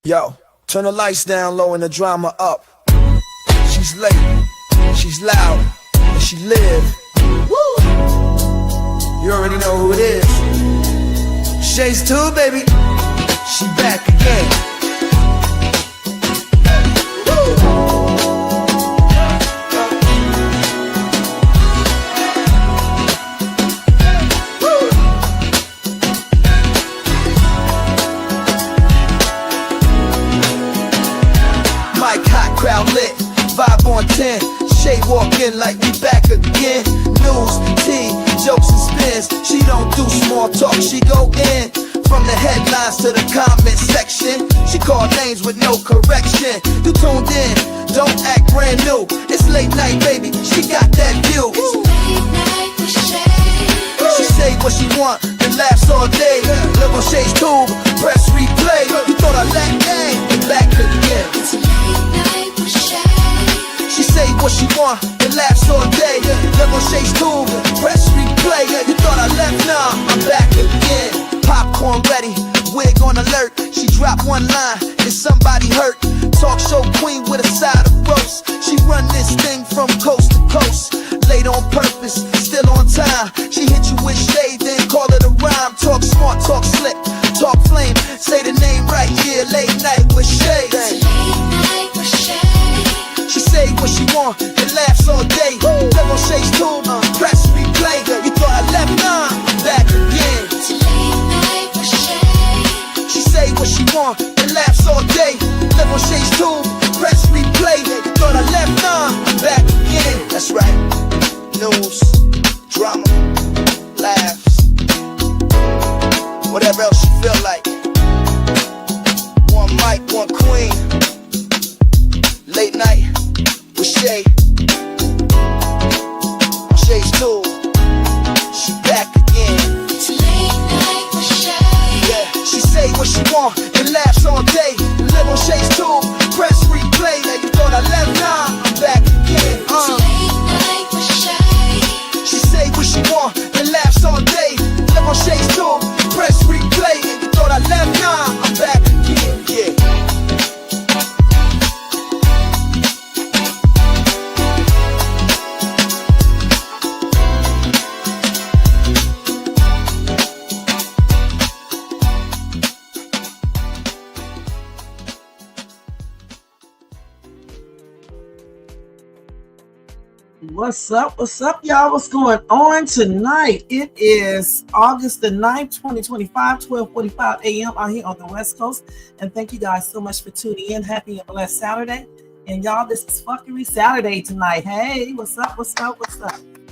Yo, turn the lights down low and the drama up. She's late, she's loud, and she live. Woo! You already know who it is. Shades too, baby. She back again. Crowd lit, vibe on 10. Shay walk in like we back again. News, tea, jokes and spins. She don't do small talk, she go in. From the headlines to the comment section. She call names with no correction. You tuned in, don't act brand new. It's late night, baby, she got that view. It's late night with Shay. She say what she want and laughs all day. Live on Shay's tube, press replay. You thought I let gang, and back again. It's late night with Shay. She say what she want and laughs all day. Live on Shay's tube, press replay. You thought I left, nah, I'm back again. Popcorn ready, wig on alert. She dropped one line, is somebody hurt? Talk show queen with a side of roast. She run this thing from coast to coast. Late on purpose, still on time. She hit you with shade, then call it a rhyme. Talk smart, talk slick, talk flame. Say the name right here, late night with Shay. It's late night with Shay. She say what she want and laughs all day. Live on Shay's tube, press replay. You thought I left, nah, I'm back again. It's late night with Shay. She say what she want and laughs all day. Live on Shay's tube, press replay. You thought I left, nah, I'm back again. That's right. News, drama, laughs, whatever else you feel like. One mic, one queen. Late night with Shay. On Shay's tube, she back again. It's late night with Shay. Yeah, she say what she want and laughs all day. Live on Shay's tube, press replay. Now you thought I left, nah, I'm back again. It's late night with Shay. She say what she want and laughs all day. Live on Shay's tube, press replay. And you thought I left, nah, I'm back again. Yeah. What's up, y'all? What's going on tonight? It is August the 9th, 2025, 12:45 a.m. out here on the West Coast. And thank you guys so much for tuning in. Happy and blessed Saturday. And y'all, this is Fuckery Saturday tonight. Hey, what's up?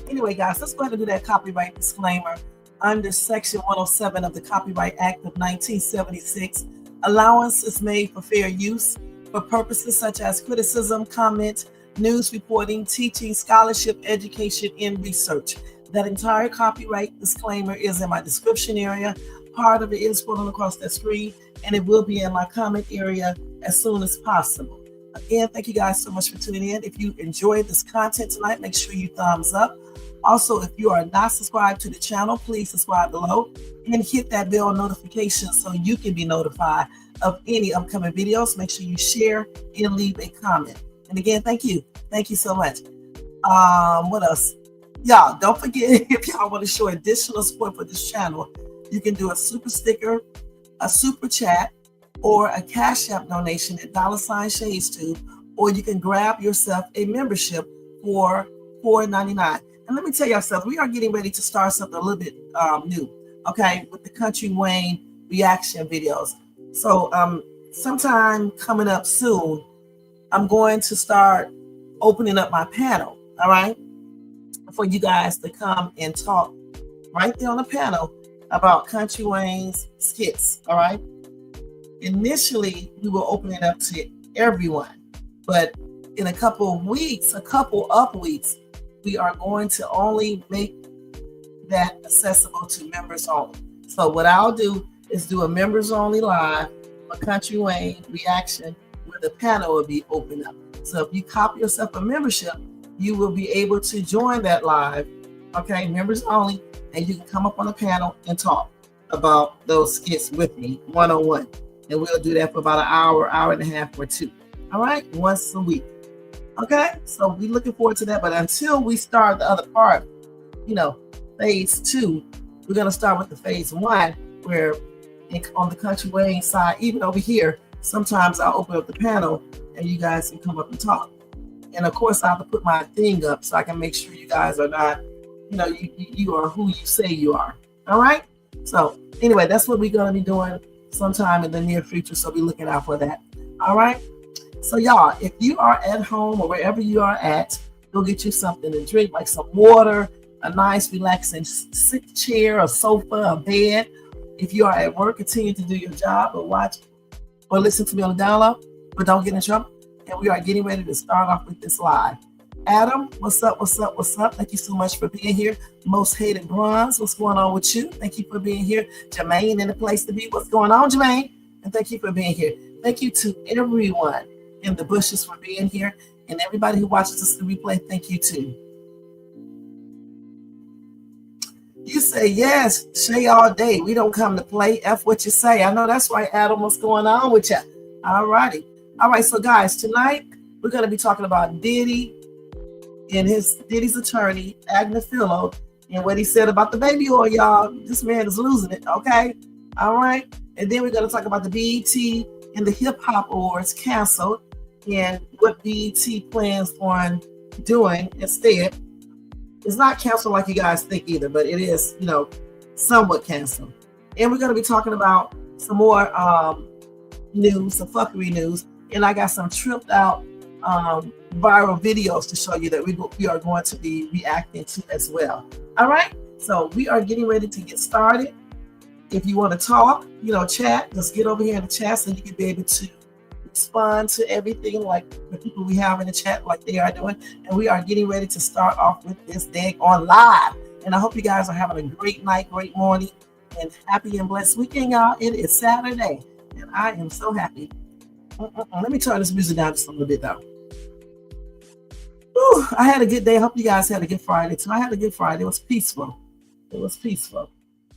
Anyway, guys, let's go ahead and do that copyright disclaimer. Under Section 107 of the Copyright Act of 1976, allowance is made for fair use for purposes such as criticism, comment, news reporting, teaching, scholarship, education, and research. That entire copyright disclaimer is in my description area. Part of it is scrolling across the screen, and it will be in my comment area as soon as possible. Again, thank you guys so much for tuning in. If you enjoyed this content tonight, make sure you thumbs up. Also, if you are not subscribed to the channel, please subscribe below and hit that bell notification so you can be notified of any upcoming videos. Make sure you share and leave a comment. And again, thank you. Thank you so much. What else? Y'all, don't forget, if y'all want to show additional support for this channel, you can do a super sticker, a super chat, or a Cash App donation at $ShadesTube, or you can grab yourself a membership for $4.99. And let me tell y'all something. We are getting ready to start something a little bit new, okay, with the Country Wayne reaction videos. So sometime coming up soon, I'm going to start opening up my panel, all right, for you guys to come and talk right there on the panel about Country Wayne's skits, all right? Initially, we will open it up to everyone, but in a couple of weeks, we are going to only make that accessible to members only. So what I'll do is do a members only live, a Country Wayne reaction, where the panel will be open up. So if you copy yourself a membership, you will be able to join that live, okay, members only, and you can come up on the panel and talk about those skits with me one-on-one. And we'll do that for about an hour, hour and a half or two. All right, once a week. Okay, so we're looking forward to that. But until we start the other part, phase 2, we're going to start with the phase 1, where on the country way side, even over here, sometimes I'll open up the panel and you guys can come up and talk. And of course, I have to put my thing up so I can make sure you guys are not, you are who you say you are. All right. So anyway, that's what we're going to be doing sometime in the near future. So be looking out for that. All right. So y'all, if you are at home or wherever you are at, go get you something to drink, like some water, a nice relaxing sit chair, a sofa, a bed. If you are at work, continue to do your job or watch or listen to me on the download, but don't get in trouble. And we are getting ready to start off with this live. Adam, what's up? What's up? What's up? Thank you so much for being here. Most hated bronze, what's going on with you? Thank you for being here. Jermaine in the place to be. What's going on, Jermaine? And thank you for being here. Thank you to everyone in the bushes for being here. And everybody who watches this replay, thank you too. You say yes, Shay all day. We don't come to play. F what you say. I know that's right, Adam. What's going on with you? All righty. All right, so guys, tonight we're going to be talking about Diddy and Diddy's attorney, Agnifilo, and what he said about the baby oil, y'all. This man is losing it, okay? All right. And then we're going to talk about the BET and the Hip Hop Awards canceled and what BET plans on doing instead. It's not canceled like you guys think either, but it is, somewhat canceled. And we're going to be talking about some more news, some fuckery news. And I got some tripped out viral videos to show you that we are going to be reacting to as well. All right. So we are getting ready to get started. If you want to talk, chat, just get over here in the chat so you can be able to respond to everything like the people we have in the chat, like they are doing. And we are getting ready to start off with this day on live. And I hope you guys are having a great night, great morning, and happy and blessed weekend, y'all. It is Saturday, and I am so happy. Let me turn this music down just a little bit, though. Whew, I had a good day. I hope you guys had a good Friday, too. I had a good Friday. It was peaceful. It was peaceful.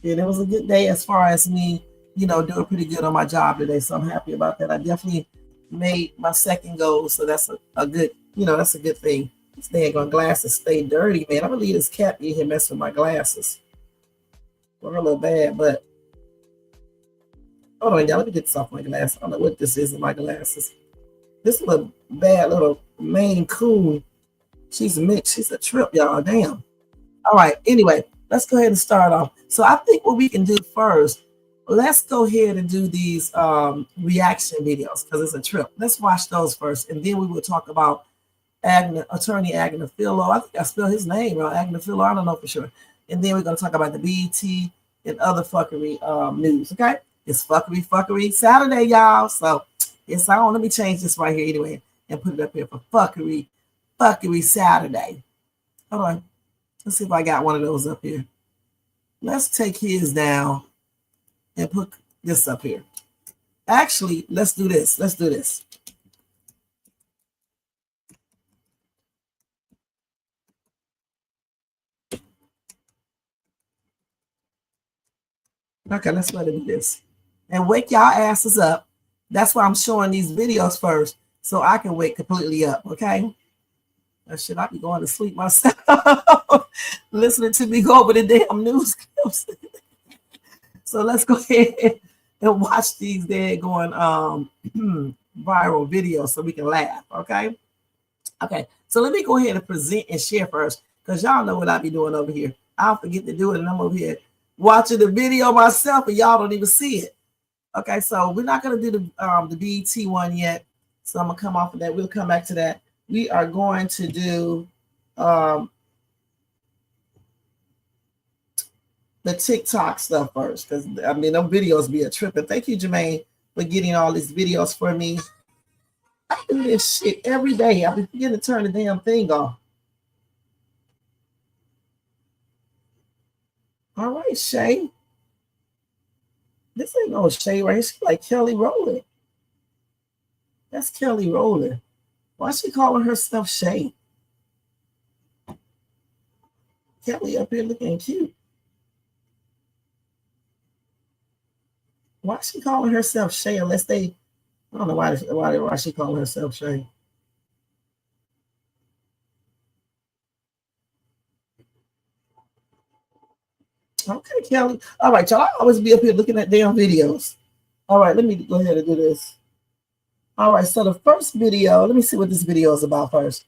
And it was a good day as far as me, doing pretty good on my job today. So I'm happy about that. I definitely made my second goal. So that's a good, that's a good thing. This daggone glasses stay dirty, man. I'm going to leave this cat in here messing with my glasses. We're a little bad, but hold on, y'all. Let me get this off my glasses. I don't know what this is in my glasses. This little bad little Maine Coon. She's mixed. She's a trip, y'all. Damn. All right. Anyway, let's go ahead and start off. So I think what we can do first, let's go ahead and do these reaction videos because it's a trip. Let's watch those first, and then we will talk about Attorney Agnifilo. I think I spelled his name wrong. Agnifilo. I don't know for sure. And then we're going to talk about the BET and other fuckery news. Okay. It's fuckery Saturday, y'all. So it's on. Let me change this right here anyway and put it up here for fuckery Saturday. Hold on. Let's see if I got one of those up here. Let's take his down and put this up here. Actually, let's do this. Okay, let's let it do this. And wake y'all asses up. That's why I'm showing these videos first, so I can wake completely up, okay? Should I be going to sleep myself? Listening to me go over the damn news clips. So let's go ahead and watch these going viral videos so we can laugh, okay? Okay, so let me go ahead and present and share first, because y'all know what I be doing over here. I'll forget to do it, and I'm over here watching the video myself, and y'all don't even see it. Okay, so we're not going to do the BET one yet, so I'm going to come off of that. We'll come back to that. We are going to do the TikTok stuff first, because, those videos be a trip. And thank you, Jermaine, for getting all these videos for me. I do this shit every day. I've been forgetting to turn the damn thing off. All right, Shay. This ain't no Shay right here. She's like Kelly Rowland. That's Kelly Rowland. Why is she calling herself Shay? Kelly up here looking cute. Why is she calling herself Shay? Unless they, I don't know why she calling herself Shay. Okay, Kelly. All right, y'all. I always be up here looking at damn videos. All right, let me go ahead and do this. All right, so the first video, let me see what this video is about first.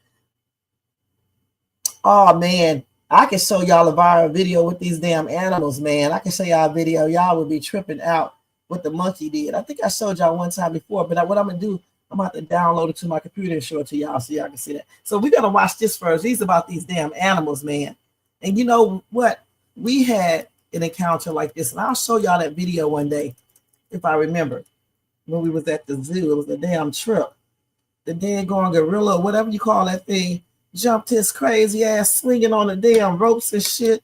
Oh, man. I can show y'all a viral video with these damn animals, man. I can show y'all a video. Y'all would be tripping out what the monkey did. I think I showed y'all one time before, but what I'm going to do, I'm about to download it to my computer and show it to y'all so y'all can see that. So we're going to watch this first. These about these damn animals, man. And you know what? We had an encounter like this, and I'll show y'all that video one day, if I remember, when we was at the zoo. It was a damn trip. The daggone gorilla, whatever you call that thing, jumped his crazy ass swinging on the damn ropes and shit.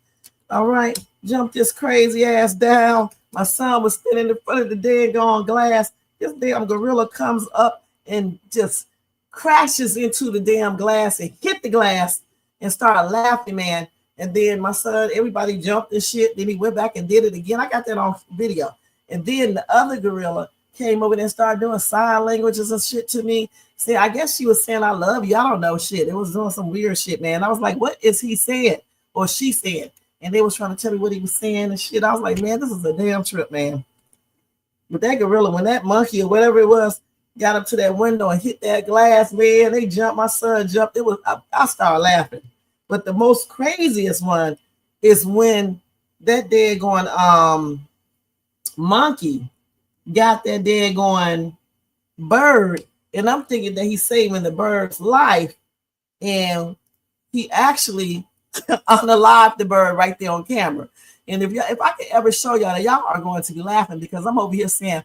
All right, jumped his crazy ass down. My son was standing in front of the daggone glass. This damn gorilla comes up and just crashes into the damn glass and hit the glass and started laughing, man. And then my son, everybody jumped and shit. Then he went back and did it again. I got that on video. And then the other gorilla came over there and started doing sign languages and shit to me. See, I guess she was saying, I love you. I don't know shit. It was doing some weird shit, man. I was like, what is he saying? Or she saying? And they was trying to tell me what he was saying and shit. I was like, man, this is a damn trip, man. But that gorilla, when that monkey or whatever it was, got up to that window and hit that glass, man, they jumped. My son jumped. It was, I started laughing. But the most craziest one is when that daggone monkey got that daggone bird, and I'm thinking that he's saving the bird's life, and he actually unalived the bird right there on camera. And if I could ever show y'all that, y'all are going to be laughing because I'm over here saying,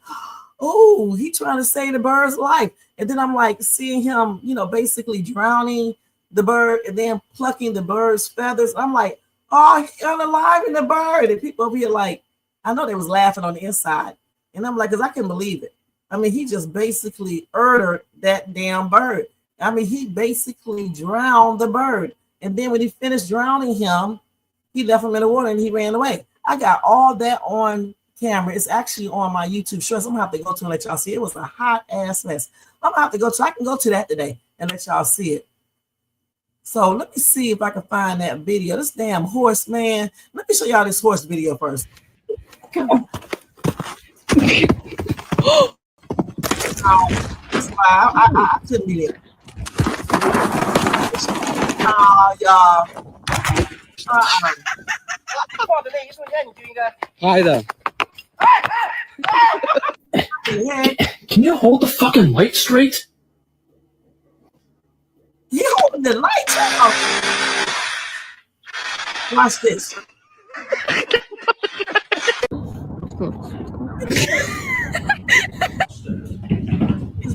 oh, he trying to save the bird's life. And then I'm like seeing him, you know, basically drowning the bird and then plucking the bird's feathers. I'm like, oh, he unaliving the bird. And people over here like, I know they was laughing on the inside. And I'm like, because I can believe it. I mean, he just basically murdered that damn bird. I mean, he basically drowned the bird. And then when he finished drowning him, he left him in the water and he ran away. I got all that on camera. It's actually on my YouTube shorts. I'm going to have to go to and let y'all see. It was a hot ass mess. I'm going to have to go to, I can go to that today and let y'all see it. So let me see if I can find that video. This damn horse, man. Let me show y'all this horse video first. I couldn't be there. Oh, y'all. Hi there. Can you hold the fucking light straight? You holding the lights out. Watch this.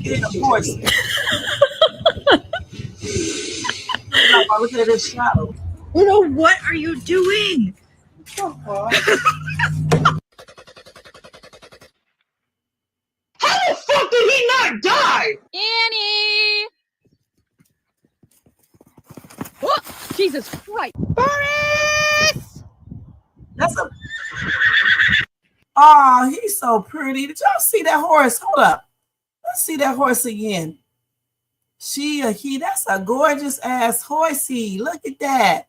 It's a horse. Look at this shadow. Oh, what are you doing? Oh, How the fuck did he not die? Annie! Oh, Jesus Christ. Boris! that's a. Oh, he's so pretty. Did y'all see that horse? Hold up. Let's see that horse again. She or he, that's a gorgeous ass horsey. Look at that.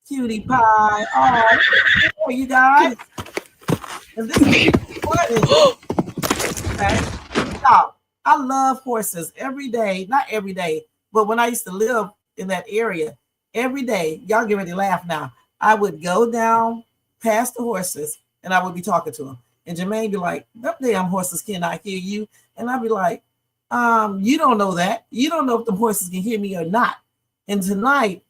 Cutie pie. Oh, look at you guys. And this is important. Okay. Now, I love horses every day. Not every day, but when I used to live in that area, every day, y'all get ready to laugh now. I would go down past the horses and I would be talking to them. And Jermaine be like, them damn horses cannot hear you. And I'd be like, you don't know that. You don't know if the horses can hear me or not. And tonight,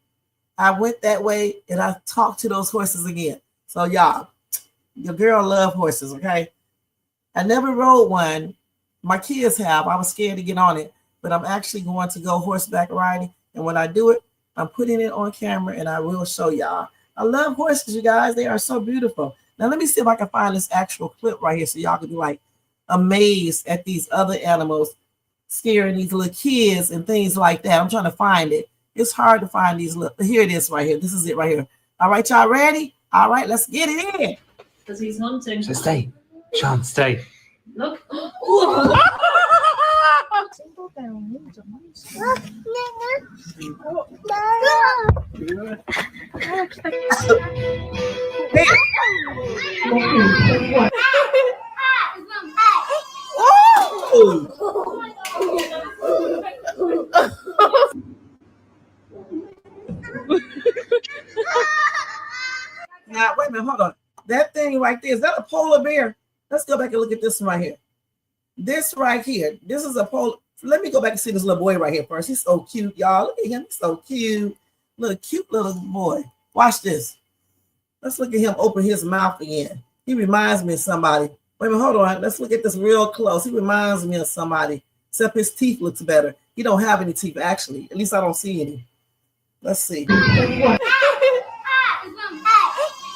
I went that way and I talked to those horses again. So y'all, your girl love horses, okay? I never rode one. My kids have. I was scared to get on it, but I'm actually going to go horseback riding. And when I do it, I'm putting it on camera and I will show y'all. I love horses, you guys. They are so beautiful. Now, let me see if I can find this actual clip right here so y'all can be like amazed at these other animals scaring these little kids and things like that. I'm trying to find it. It's hard to find these little. Here it is right here. This is it right here. All right, y'all ready? All right, let's get it in. Because he's hunting. So stay. Sean, stay. Look. Now, wait a minute, hold on. That thing right there, is that a polar bear? Let's go back and look at this one right here. This right here, this is a polar. Let me go back and see this little boy right here first. He's so cute, y'all. Look at him. He's so cute. Little cute little boy. Watch this. Let's look at him open his mouth again. He reminds me of somebody. Wait a minute, hold on. Let's look at this real close. He reminds me of somebody, except his teeth looks better. He don't have any teeth, actually. At least I don't see any. Let's see.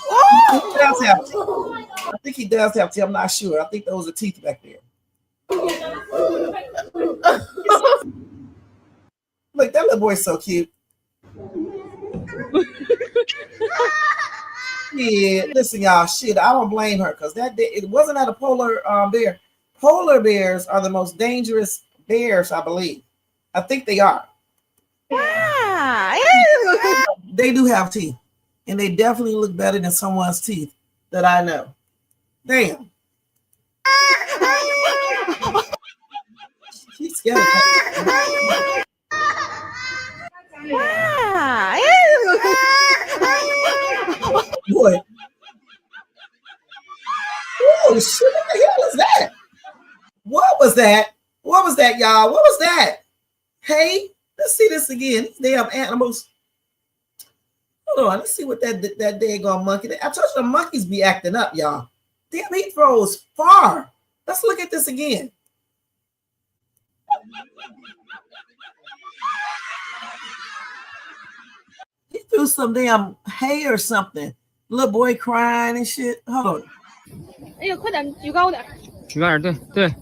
Oh, he does have teeth. I think he does have teeth. I'm not sure. I think those are teeth back there. Look, that little boy's so cute. Yeah, listen, y'all. Shit, I don't blame her because it wasn't at a polar bear. Polar bears are the most dangerous bears, I believe. I think they are. They do have teeth, and they definitely look better than someone's teeth that I know. Damn. She's scared. Boy. Oh shit, what the hell is that? What was that? What was that, y'all? What was that? Hey, let's see this again. These damn animals. Hold on, let's see what that daggone monkey. I told you the monkeys be acting up, y'all. Damn, he throws far. Let's look at this again. He threw some damn hay or something. Little boy crying and shit. Hold on. 哎呀，快点举高点！举高点，对对。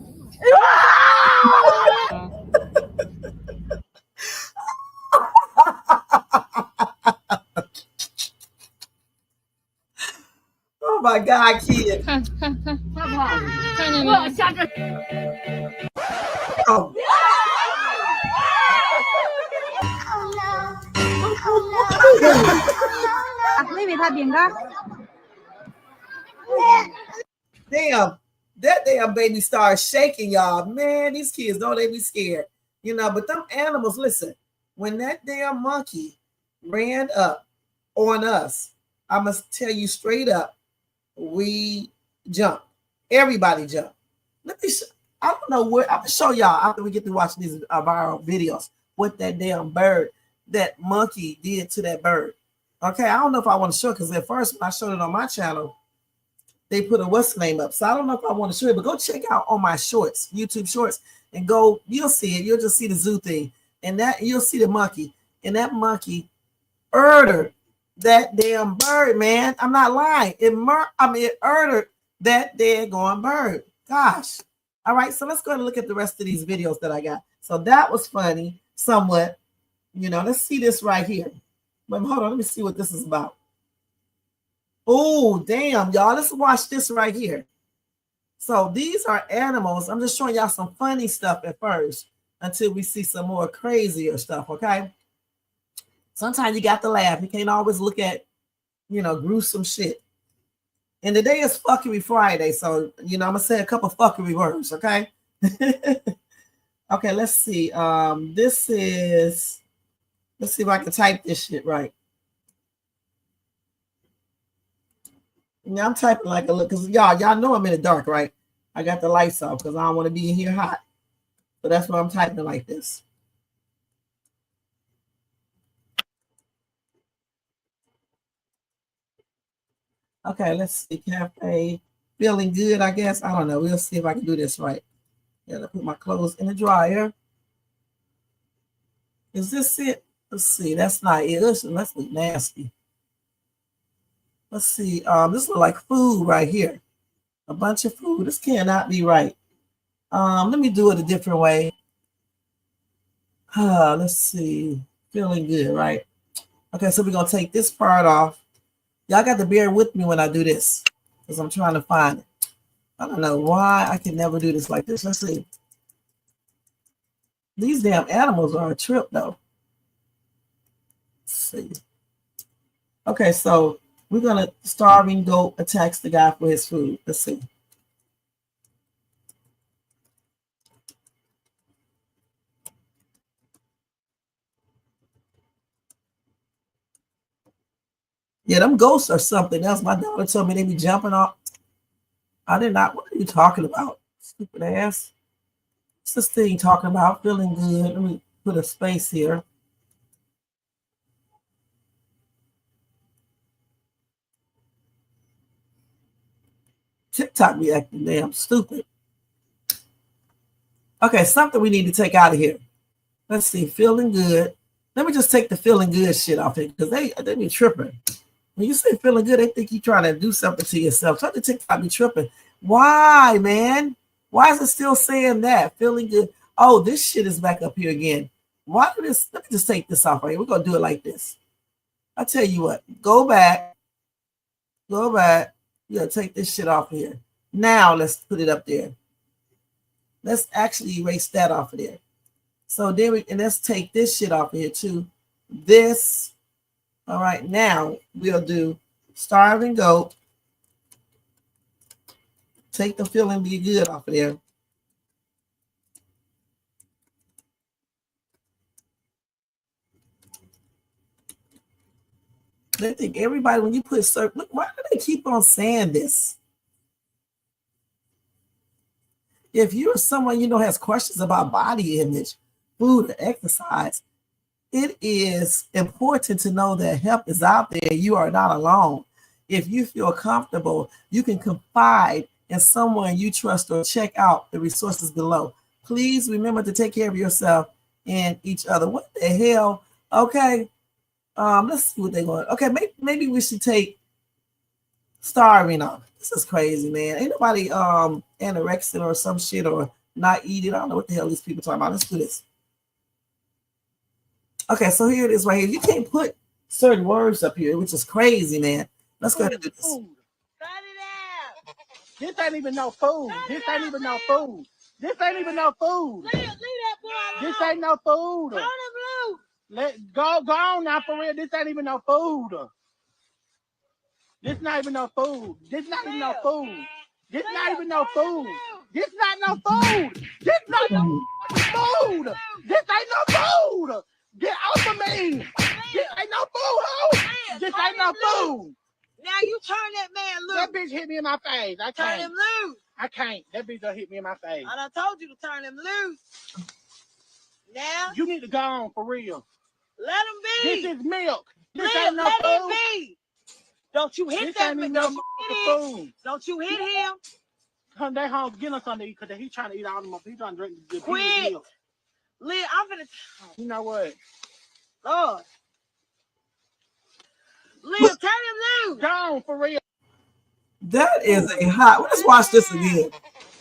Oh my God, kid. 看看看，好不好？看见没有？下这。Oh. Damn, that damn baby started shaking, y'all. Man, these kids, don't they be scared? You know, but them animals, listen, when that damn monkey ran up on us, I must tell you straight up, we jumped. Everybody jumped. Let me I don't know what I'm gonna show y'all after we get to watch these viral videos what that damn bird, that monkey did to that bird. Okay, I don't know if I want to show it because at first when I showed it on my channel, they put a what's name up. So I don't know if I want to show it, but go check out on my shorts, YouTube shorts, and go, you'll see it. You'll just see the zoo thing. And that you'll see the monkey. And that monkey murdered that damn bird, man. I'm not lying. It murdered that daggone bird. Gosh. All right, so let's go and look at the rest of these videos that I got. So that was funny, somewhat. You know, let's see this right here. But hold on, let me see what this is about. Oh, damn, y'all. Let's watch this right here. So these are animals. I'm just showing y'all some funny stuff at first until we see some more crazier stuff, okay? Sometimes you got to laugh. You can't always look at, you know, gruesome shit. And today is Fuckery Friday, so, you know, I'm going to say a couple fuckery words, okay? Okay, let's see. This is, let's see if I can type this shit right. Now I'm typing like a look, because y'all know I'm in the dark, right? I got the lights off because I don't want to be in here hot. So that's why I'm typing like this. Okay, let's see. Cafe. Feeling good, I guess. I don't know. We'll see if I can do this right. Gotta put my clothes in the dryer. Is this it? Let's see. That's not it. Let's look nasty. Let's see. This looks like food right here. A bunch of food. This cannot be right. Let me do it a different way. Let's see. Feeling good, right? Okay, so we're gonna take this part off. Y'all got to bear with me when I do this because I'm trying to find it. I don't know why I can never do this like this. Let's see. These damn animals are a trip, though. Let's see. Okay, so we're gonna starving goat attacks the guy for his food. Let's see. Yeah, them ghosts are something else. My daughter told me they be jumping off. I did not. What are you talking about? Stupid ass. What's this thing talking about? Feeling good. Let me put a space here. TikTok be acting damn stupid. Okay, something we need to take out of here. Let's see. Feeling good. Let me just take the feeling good shit off it because they be tripping. When you say feeling good, they think you're trying to do something to yourself. Try to TikTok be tripping. Why, man? Why is it still saying that? Feeling good. Oh, this shit is back up here again. Why do this? Let me just take this off right here. We're gonna do it like this. I tell you what, go back. Go back. You gotta take this shit off of here. Now let's put it up there. Let's actually erase that off of there. So then let's take this shit off of here too. This. All right, now we'll do starving goat. Take the feeling be good off of there. They think everybody, when you put certain, look, why do they keep on saying this? If you're someone you know has questions about body image, food, or exercise, it is important to know that help is out there. You are not alone. If you feel comfortable, you can confide in someone you trust or check out the resources below. Please remember to take care of yourself and each other. What the hell? Okay. Let's see what they're going. Okay, maybe we should take starving off. This is crazy, man. Ain't nobody anorexic or some shit or not eating. I don't know what the hell these people talking about. Let's do this. Okay, so here it is right here. You can't put certain words up here, which is crazy, man. Let's go ahead and do this. This ain't even no food. This ain't even no food. This ain't even no food. Leave that boy alone. This ain't no food. Turn him loose. Let go on now for real. This ain't even no food. This not even no food. This not even no food. This not even no food. This not no food. This not no food. This ain't no food. Get off of me. This ain't no food, ho. This ain't no food. Now you turn that man loose. That bitch hit me in my face. I Turn can't. him loose. I can't. That bitch done hit me in my face. I done told you to turn him loose. Now You need to go on for real. let him be. This is milk. This Let ain't no him food. be. Don't you hit This that ain't man. even no Don't you hit motherfucking him. food. Don't you hit him. Come they home, get us something to eat because he trying to eat all them up. He trying to drink the Quit. milk. Liv, I'm finna. You know what? Lord. Liv, turn him loose. Go on for real. That is a hot. Let's watch this again.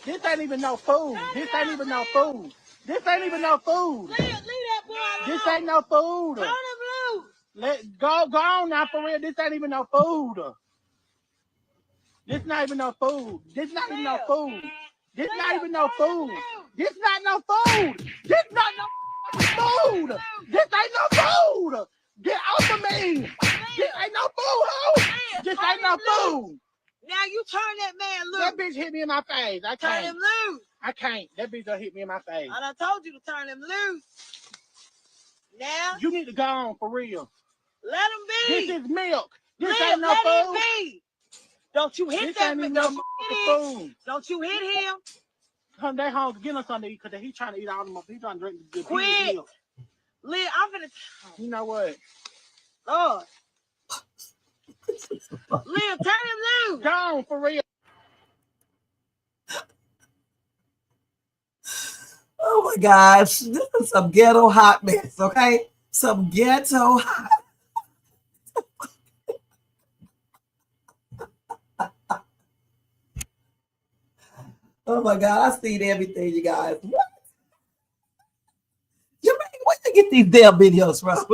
This ain't even no food. This ain't even no food. This ain't even no food. Leave that boy alone. This ain't no food. Turn him loose. Let go on now for real. This ain't even no food. This not even no food. This not even no food. This not even no food. This not no food. This not no food. This ain't no food. Get off of me. This ain't no food, ho. This ain't no food. Now you turn that man loose. That bitch hit me in my face. I Turn can't. him loose. I can't. That bitch done hit me in my face. I done told you to turn him loose. Now You need to go on for real. let him be. This is milk. This Liv, ain't no let him food. be. Don't you hit This that ain't man. even no Don't you hit him. motherfucking food. Don't you hit him. Come they home, get us something to eat because he trying to eat all them up. He trying to drink the Quit. milk. Liv, I'm finna. You know what? Lord. Liv, turn him loose. Go on for real. Oh my gosh, this is some ghetto hot mess, okay? Some ghetto hot. Oh my God, I seen everything, you guys. What? Where you get these damn videos from?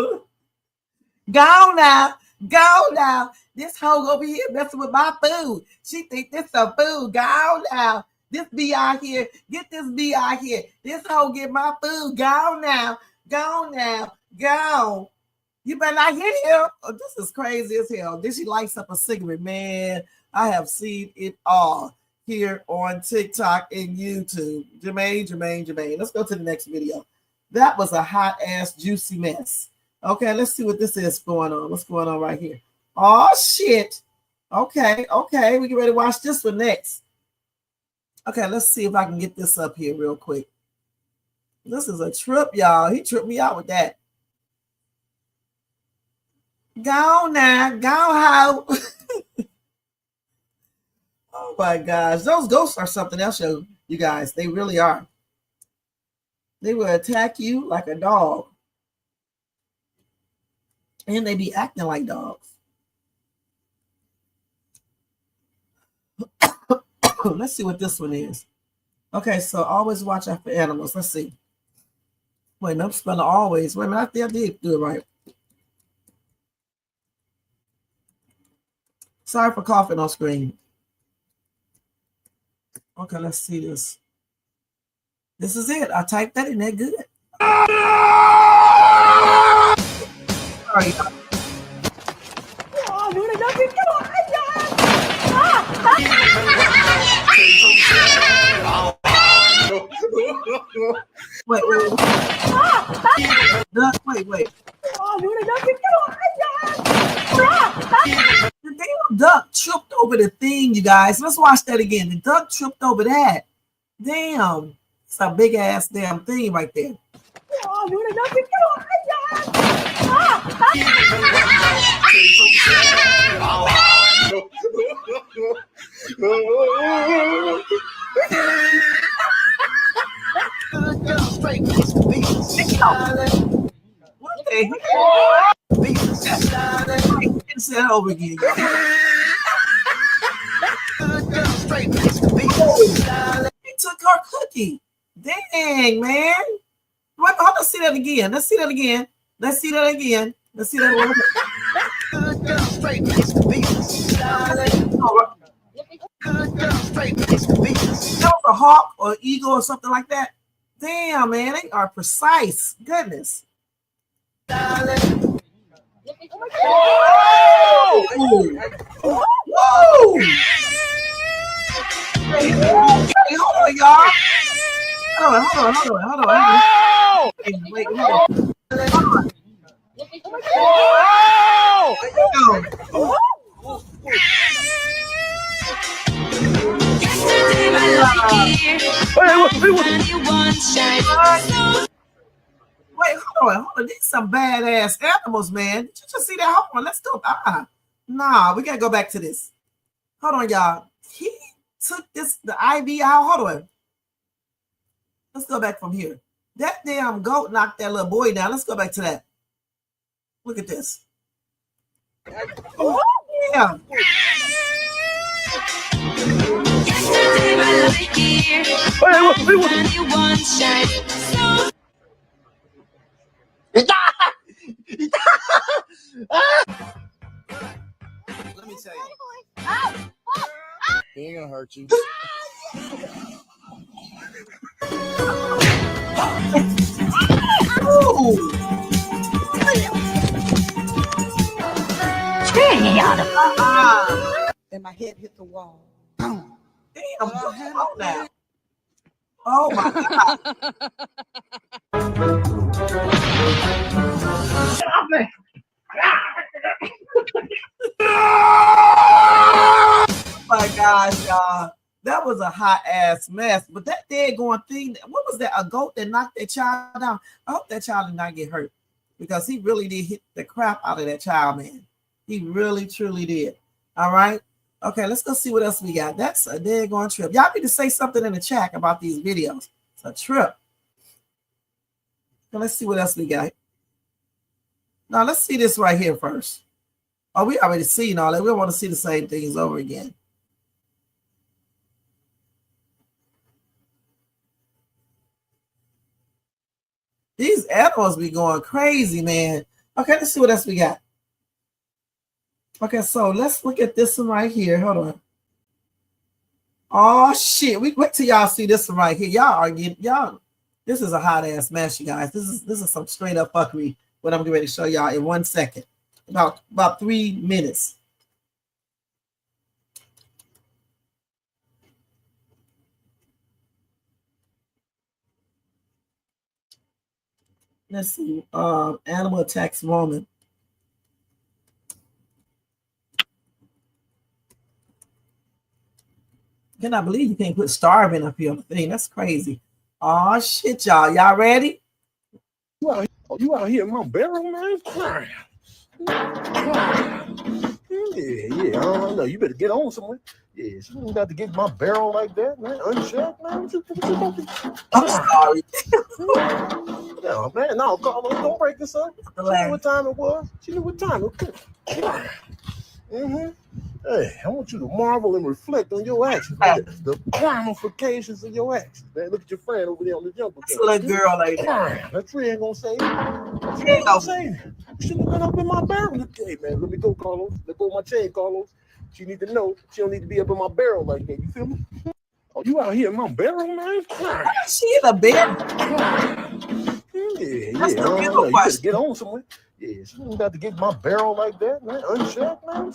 Go now. Go now. This hoe over here messing with my food. She think this some food. Go now. This be out here. Get this be out here. This hoe get my food. Go now. Go now. Go. You better not hit him. Oh, this is crazy as hell. Then she lights up a cigarette. Man, I have seen it all here on TikTok and YouTube. Jermaine. Let's go to the next video. That was a hot ass juicy mess. Okay, let's see what this is going on. What's going on right here? Oh shit. Okay. We get ready to watch this one next. Okay, let's see if I can get this up here real quick. This is a trip, y'all. He tripped me out with that. Go now. Go how. Oh my gosh. Those ghosts are something else, you guys. They really are. They will attack you like a dog. And they be acting like dogs. Let's see what this one is. Okay, so always watch out for animals. Let's see. Wait, I'm spelling always. Wait a minute, I did do it right. Sorry for coughing on screen. Okay, let's see this. This is it. I typed that in there good. Sorry. Wait. Duck, wait. The damn duck tripped over the thing, you guys. Let's watch that again. The duck tripped over that. Damn. It's a big ass damn thing right there. What the hell? Say that over again. He took our cookie. Dang, man. Wait, let's see that again. Let's see that again. That was a hawk or eagle or something like that. Damn, man, they are precise. Goodness. Whoa! Hey, hold on, y'all. Hold on. Wait, hold on. Wait, hold on. These some badass animals, man. Did you just see that? Hold on, let's go. Nah, we gotta go back to this. Hold on, y'all. He took the IV out. Hold on. Let's go back from here. That damn goat knocked that little boy down. Let's go back to that. Look at this. Oh, yeah. Let me tell you. He ain't gonna hurt you. And my head hit the wall. Damn, hold now. Oh my God. Oh my gosh, y'all. That was a hot ass mess. But that daggone thing, what was that? A goat that knocked that child down? I hope that child did not get hurt because he really did hit the crap out of that child, man. He really, truly did. All right. Okay, let's go see what else we got. That's a daggone trip. Y'all need to say something in the chat about these videos. It's a trip. So let's see what else we got. Now, let's see this right here first. Oh, we already seen all that. We don't want to see the same things over again. These animals be going crazy, man. Okay, let's see what else we got. Okay, so let's look at this one right here. Hold on. Oh shit! Wait till y'all see this one right here. Y'all. This is a hot ass mess, you guys. This is some straight up fuckery. What I'm getting ready to show y'all in 1 second. About 3 minutes. Let's see. Animal attacks woman. Cannot believe you can't put starving up here on the thing. That's crazy. Oh shit, y'all. Y'all ready? You out here in my barrel, man? Yeah. I don't know. You better get on somewhere. Yeah, she ain't got to get my barrel like that, man. Unchecked, man. What you I'm sorry. No, man. No, Carlos, don't break this up. She knew what time it was. She knew what time it was. Mm-hmm. Hey, I want you to marvel and reflect on your actions, man. The ramifications of your actions, man. Look at your friend over there on the jumper. That's a little girl like that. That tree ain't gonna save you. That tree ain't gonna save you. You shouldn't have been up in my barrel. Hey, man, let me go, Carlos. Let go of my chain, Carlos. She need to know she don't need to be up in my barrel like that. You feel me? Oh, you out here in my barrel, man? She in a barrel. Yeah. That's I don't the know. You better question. get on somewhere. Yeah, she ain't got to get my barrel like that, man. Unchecked, man.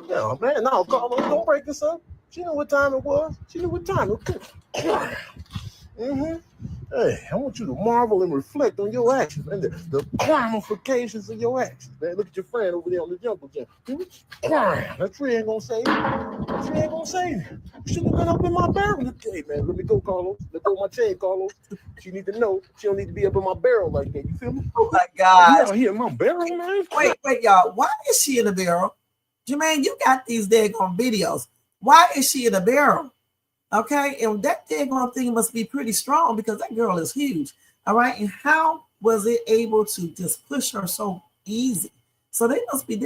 No, man. No, Carlos, don't break this up. She knew what time it was. She knew what time it was. Mm-hmm. Hey, I want you to marvel and reflect on your actions, man. The ramifications of your actions, man. Look at your friend over there on the jungle gym. That tree ain't gonna save you. That tree ain't gonna save you. You shouldn't have been up in my barrel. Hey, man, let me go, Carlos. Let go of my chain, Carlos. She need to know she don't need to be up in my barrel like that. You feel me? Oh my God. You out here in my barrel, man? Wait, y'all. Why is she in a barrel? Jermaine, you got these daggone videos. Why is she in a barrel? Okay, and that daggone thing must be pretty strong because that girl is huge. All right, and how was it able to just push her so easy? So they must be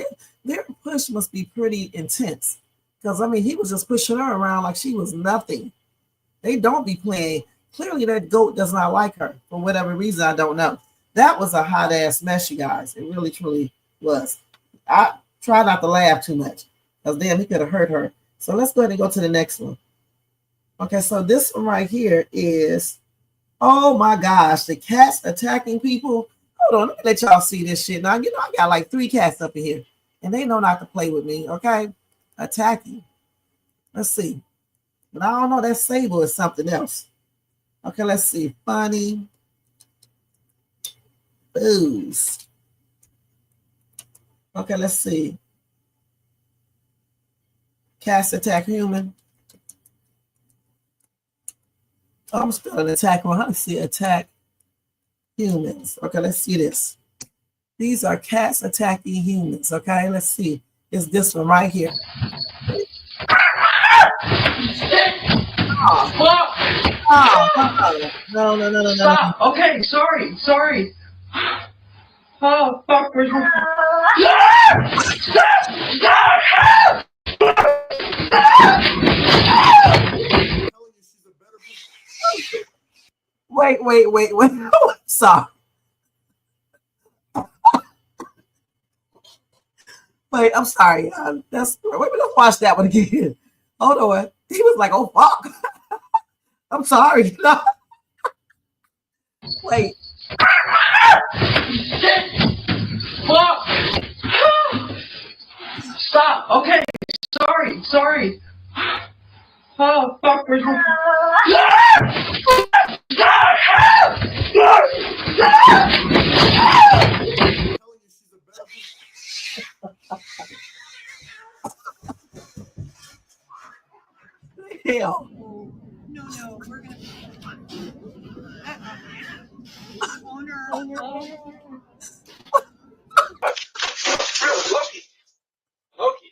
their push must be pretty intense because I mean he was just pushing her around like she was nothing. They don't be playing. Clearly, that goat does not like her for whatever reason. I don't know. That was a hot ass mess, you guys. It really, truly was. I try not to laugh too much because damn, he could have hurt her. So let's go ahead and go to the next one. Okay, so this one right here is, oh my gosh, the cats attacking people. Hold on, let me let y'all see this shit. Now, you know, I got like 3 cats up in here, and they know not to play with me, okay? Attacking. Let's see. But I don't know, that Sable is something else. Okay, let's see. Funny. Booze. Okay, let's see. Cats attack human. I'm spelling attack wrong. How to see attack humans? Okay, let's see this. These are cats attacking humans. Okay, let's see. It's this one right here. Oh, no. Stop. Okay, sorry. Oh, fuck. Wait. Sorry. Wait, I'm sorry. Let's watch that one again. Hold on. He was like, oh, fuck. I'm sorry. Wait. Fuck. Stop. Okay, sorry. Oh, fuck. Hell. No, we're gonna. Owner. Loki.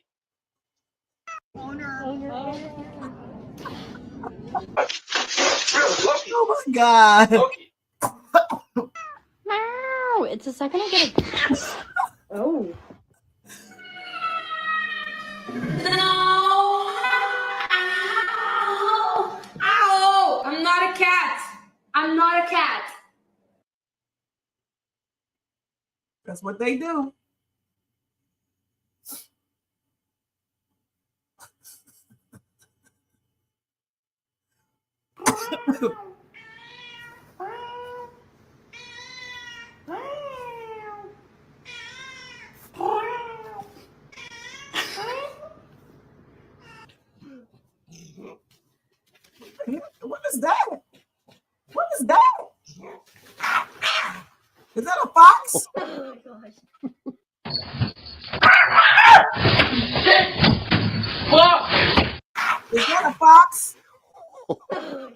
Oh my God. Loki. Meow. It's the second I get a. Oh. No! Ow! Ow! I'm not a cat! That's what they do. What is that? What is that? Is that a fox? Oh my gosh. Is that a fox? Oh my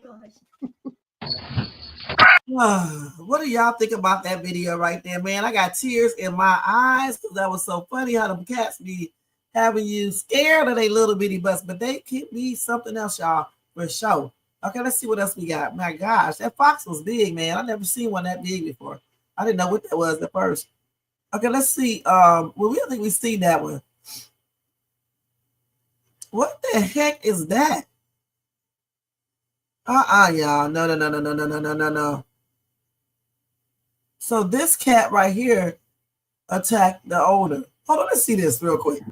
gosh. What do y'all think about that video right there, man? I got tears in my eyes because that was so funny how them cats be having you scared of their little bitty butts, but they can be something else, y'all, for sure. Okay, let's see what else we got. My gosh, that fox was big, man. I never seen one that big before. I didn't know what that was at first. Okay, let's see. Well, we don't think we've seen that one. What the heck is that? Y'all. No. So this cat right here attacked the owner. Hold on, let's see this real quick.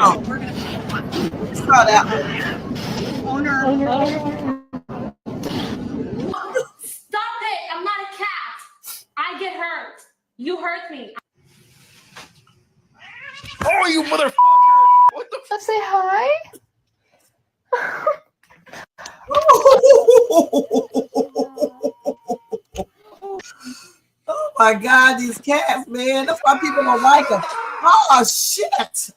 Oh, we're gonna start out. Stop it! I'm not a cat. I get hurt. You hurt me. Oh, you motherfucker! What the Let's say hi. Oh my God, these cats, man. That's why people don't like them. Oh, shit.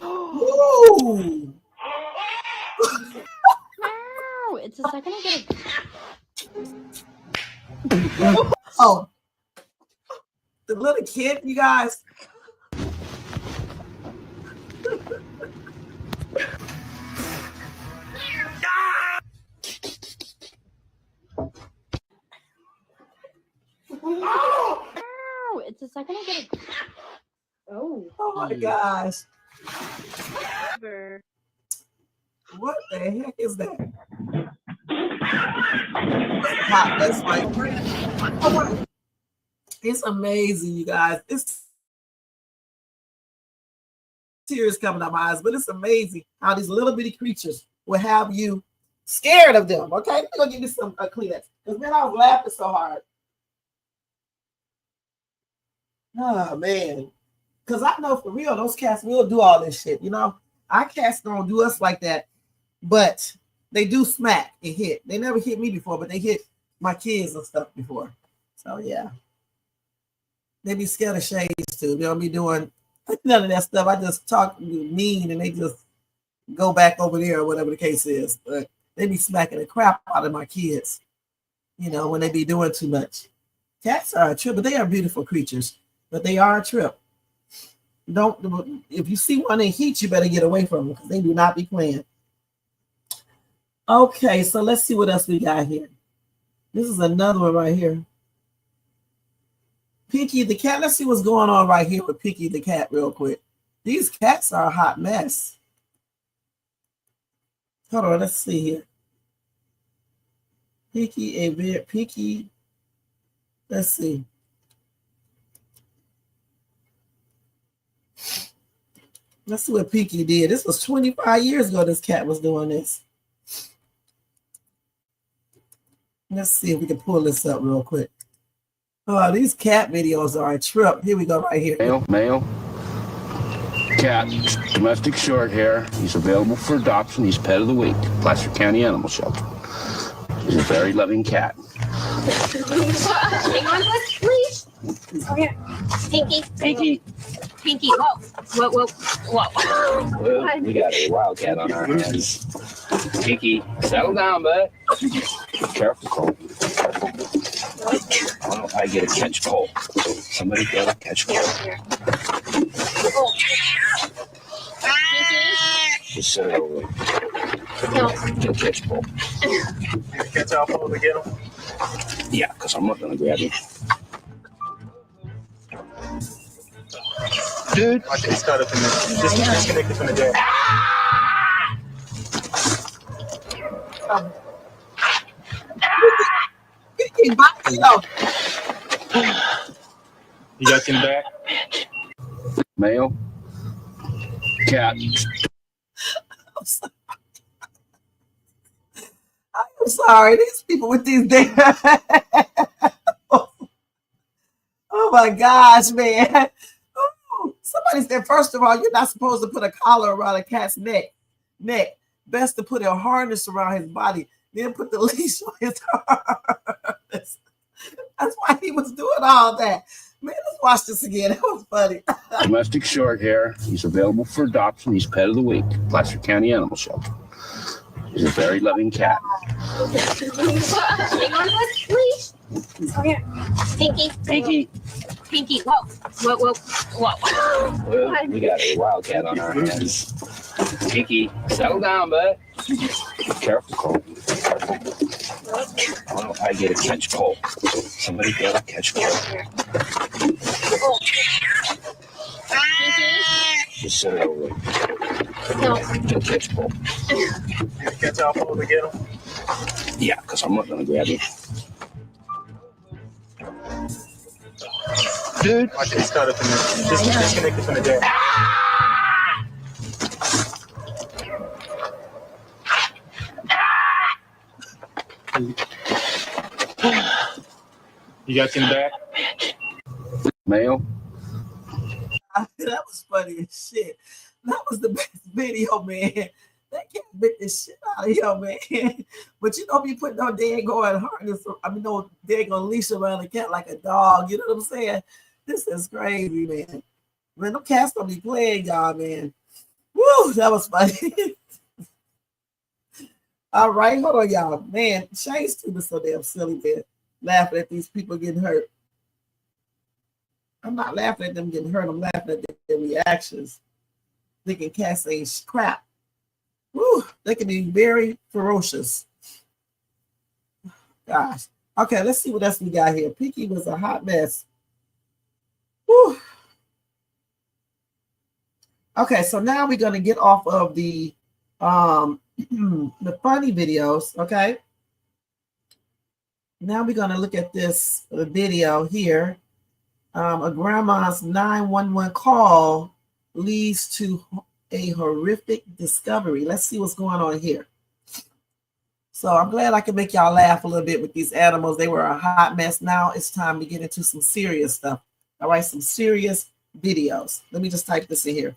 Ooh. Wow, it's a second I get Oh. The little kid, you guys. Wow, it's a second I get Oh. Oh my gosh. What the heck is that? Hot, that's right. Oh, it's amazing, you guys. It's tears coming out my eyes, but it's amazing how these little bitty creatures will have you scared of them. Okay, I'm gonna give you some Kleenex because man, I was laughing so hard. Oh man, because I know for real, those cats will do all this shit. You know, our cats don't do us like that, but they do smack and hit. They never hit me before, but they hit my kids and stuff before. So yeah, they be scared of shades too. They don't be doing none of that stuff. I just talk mean and they just go back over there or whatever the case is. But they be smacking the crap out of my kids, you know, when they be doing too much. Cats are a trip, but they are beautiful creatures. But they are a trip. Don't, if you see one in heat, you better get away from them because they do not be playing. Okay, so let's see what else we got here. This is another one right here. Pinky the cat. Let's see what's going on right here with Pinky the cat real quick. These cats are a hot mess. Hold on, let's see here. Pinky, let's see. Let's see what Pinky did. This was 25 years ago this cat was doing this. Let's see if we can pull this up real quick. Oh, these cat videos are a trip. Here we go right here. Male. Cat, domestic short hair. He's available for adoption. He's pet of the week. Placer County Animal Shelter. He's a very loving cat. Hang on to us, please. Oh, here. Pinky. Whoa. Well, we got a wildcat on our hands. Pinky, settle down, bud. Careful, Cole. Well, I get a catch Cole. So somebody got a catch Cole. Just set it over. Get catch Cole. catch out for him to get him? Yeah, because I'm not going to grab him. Dude, I can start up in there. Just disconnect it from the deck. He bites, though. You got him back? Male. Cat. I'm sorry. These people with these damn. Oh my gosh, man. Ooh, somebody said, first of all, you're not supposed to put a collar around a cat's neck. Best to put a harness around his body, then put the leash on his harness. That's why he was doing all that. Man, let's watch this again. That was funny. Domestic short hair. He's available for adoption. He's pet of the week. Placer County Animal Shelter. He's a very loving cat. Hang on to this leash. Come here. Pinky. Pinky. Whoa. Well, we got a wildcat on our hands. Pinky, settle down, bud. Be careful, Cole. Well, I get a catch Cole. Somebody got a catch Cole. Just sit it over. No. Get a catch Cole. Catch off over to get him? Yeah, because I'm not going to grab you. Dude. Watch it start up in there. Just disconnect it from the jack. You got him back? Male. That was funny as shit. That was the best video, man. That cat bit the shit out of him, man. But you don't be putting no daggone harness, no daggone leash around a cat like a dog. You know what I'm saying? This is crazy, man. Man, them cats don't be playing, y'all, man. Woo, that was funny. All right, hold on, y'all. Man, Shane's too so damn silly, man. Laughing at these people getting hurt. I'm not laughing at them getting hurt. I'm laughing at their reactions. Thinking cats ain't crap. Woo, they can be very ferocious. Gosh. Okay, let's see what else we got here. Pinky was a hot mess. Woo. Okay, so now we're going to get off of the funny videos, okay? Now we're going to look at this video here. A grandma's 911 call leads to a horrific discovery. Let's see what's going on here. So I'm glad I can make y'all laugh a little bit with these animals. They were a hot mess. Now it's time to get into some serious stuff. All right, some serious videos. Let me just type this in here.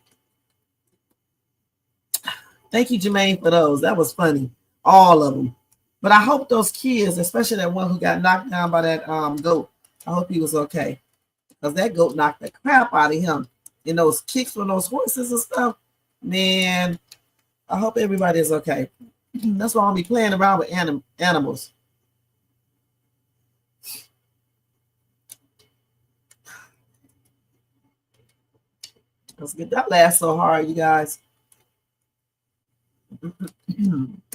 Thank you, Jermaine, for those. That was funny. All of them. But I hope those kids, especially that one who got knocked down by that goat, I hope he was okay. Because that goat knocked the crap out of him. And those kicks from those horses and stuff, man, I hope everybody is okay. That's why I'll be playing around with animals. Let's get that laugh so hard, you guys.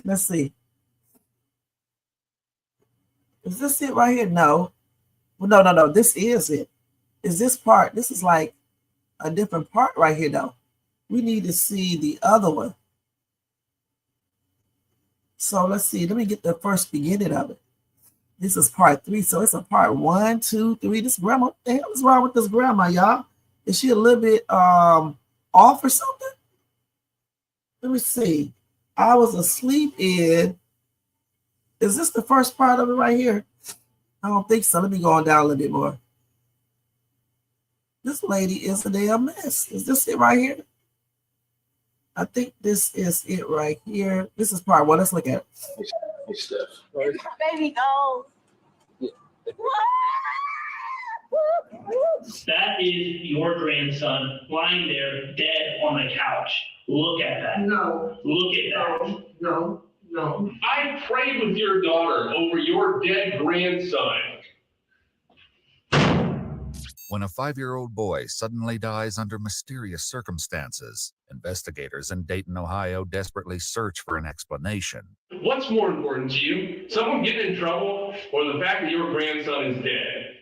Let's see. Is this it right here? No. Well, no. This is it. Is this part? This is like a different part right here, though. We need to see the other one. So let's see. Let me get the first beginning of it. This is part 3. So it's a part 1, 2, 3. This grandma, what the hell is wrong with this grandma, y'all? Is she a little bit off or something? Let me see. I was asleep in. Is this the first part of it right here? I don't think so. Let me go on down a little bit more. This lady is a damn mess. Is this it right here? I think this is it right here. This is part 1. Let's look at it. Hey, Steph. Baby, go. That is your grandson lying there dead on the couch. Look at that. No. Look at that. No. I prayed with your daughter over your dead grandson. When a 5-year-old boy suddenly dies under mysterious circumstances, investigators in Dayton, Ohio desperately search for an explanation. What's more important to you? Someone getting in trouble or the fact that your grandson is dead?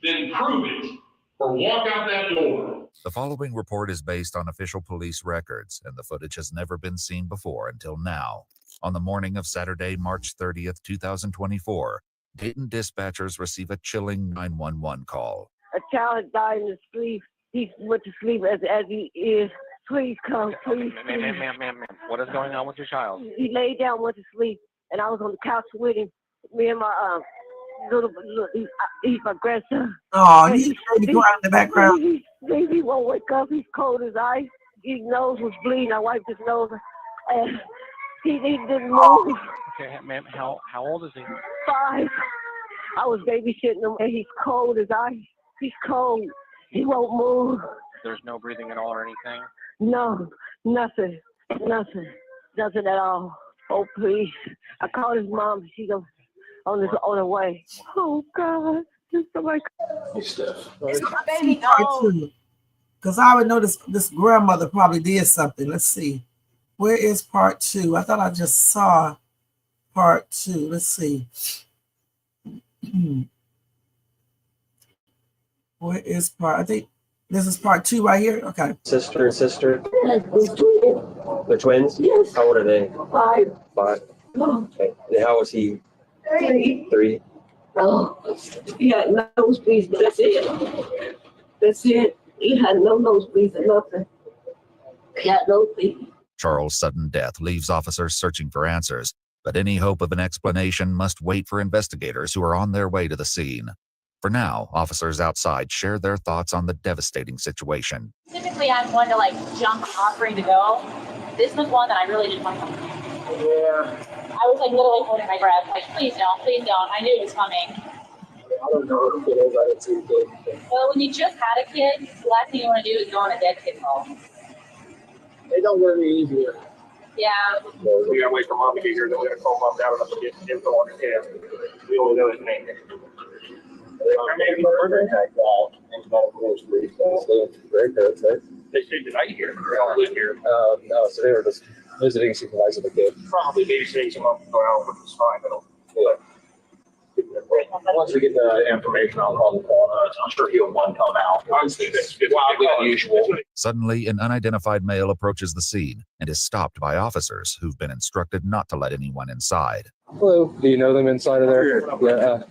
Then prove it or walk out that door. The following report is based on official police records, and the footage has never been seen before until now. On the morning of Saturday, March 30th, 2024, Dayton dispatchers receive a chilling 911 call. A child had died in his sleep. He went to sleep as he is. Please come, please. Ma'am. What is going on with your child? He laid down, went to sleep, and I was on the couch with him. Me and my he's my grandson. Oh, he's crying in the background. He won't wake up. He's cold as ice. His nose was bleeding. I wiped his nose, and he didn't move. Okay, ma'am, how old is he? 5. I was babysitting him, and he's cold as ice. He's cold. He won't move. There's no breathing at all or anything? No, nothing at all. Oh, please. I called his mom. She's on her way. Oh, God. Somebody. Hey, Steph. It's my baby. No. Because I would know this grandmother probably did something. Let's see. Where is part 2? I thought I just saw part 2. Let's see. Where is part? I think this is part 2 right here. Okay. Sister and sister. They're twins? Yes. How old are they? 5. 5. Okay. And how was he? 3. 3. Oh, he had nosebleeds, but that's it. He had no nosebleeds or nothing. He had nosebleeds. Charles' sudden death leaves officers searching for answers, but any hope of an explanation must wait for investigators who are on their way to the scene. For now, officers outside share their thoughts on the devastating situation. Typically, I'm one to jump offering to go. This was one that I really didn't want to come. Yeah. I was literally holding my breath, please don't, please don't. I knew it was coming. I don't know who it is. I didn't see the kid. Well, when you just had a kid, the last thing you want to do is go on a dead kid's home. They don't let me easier. Yeah. We gotta wait for mom to get here, then we're gonna call mom down and get info on his head. We only know his name. They stayed the night here. They all live here. No, so they were just visiting, supervising the kid. Probably babysitting someone going out, which is fine, but once we get the information, I'll call the coroner. I'm sure he'll come out. honestly, it's wildly unusual. Suddenly, an unidentified male approaches the scene and is stopped by officers who've been instructed not to let anyone inside. Hello. Do you know them inside of there? Yeah.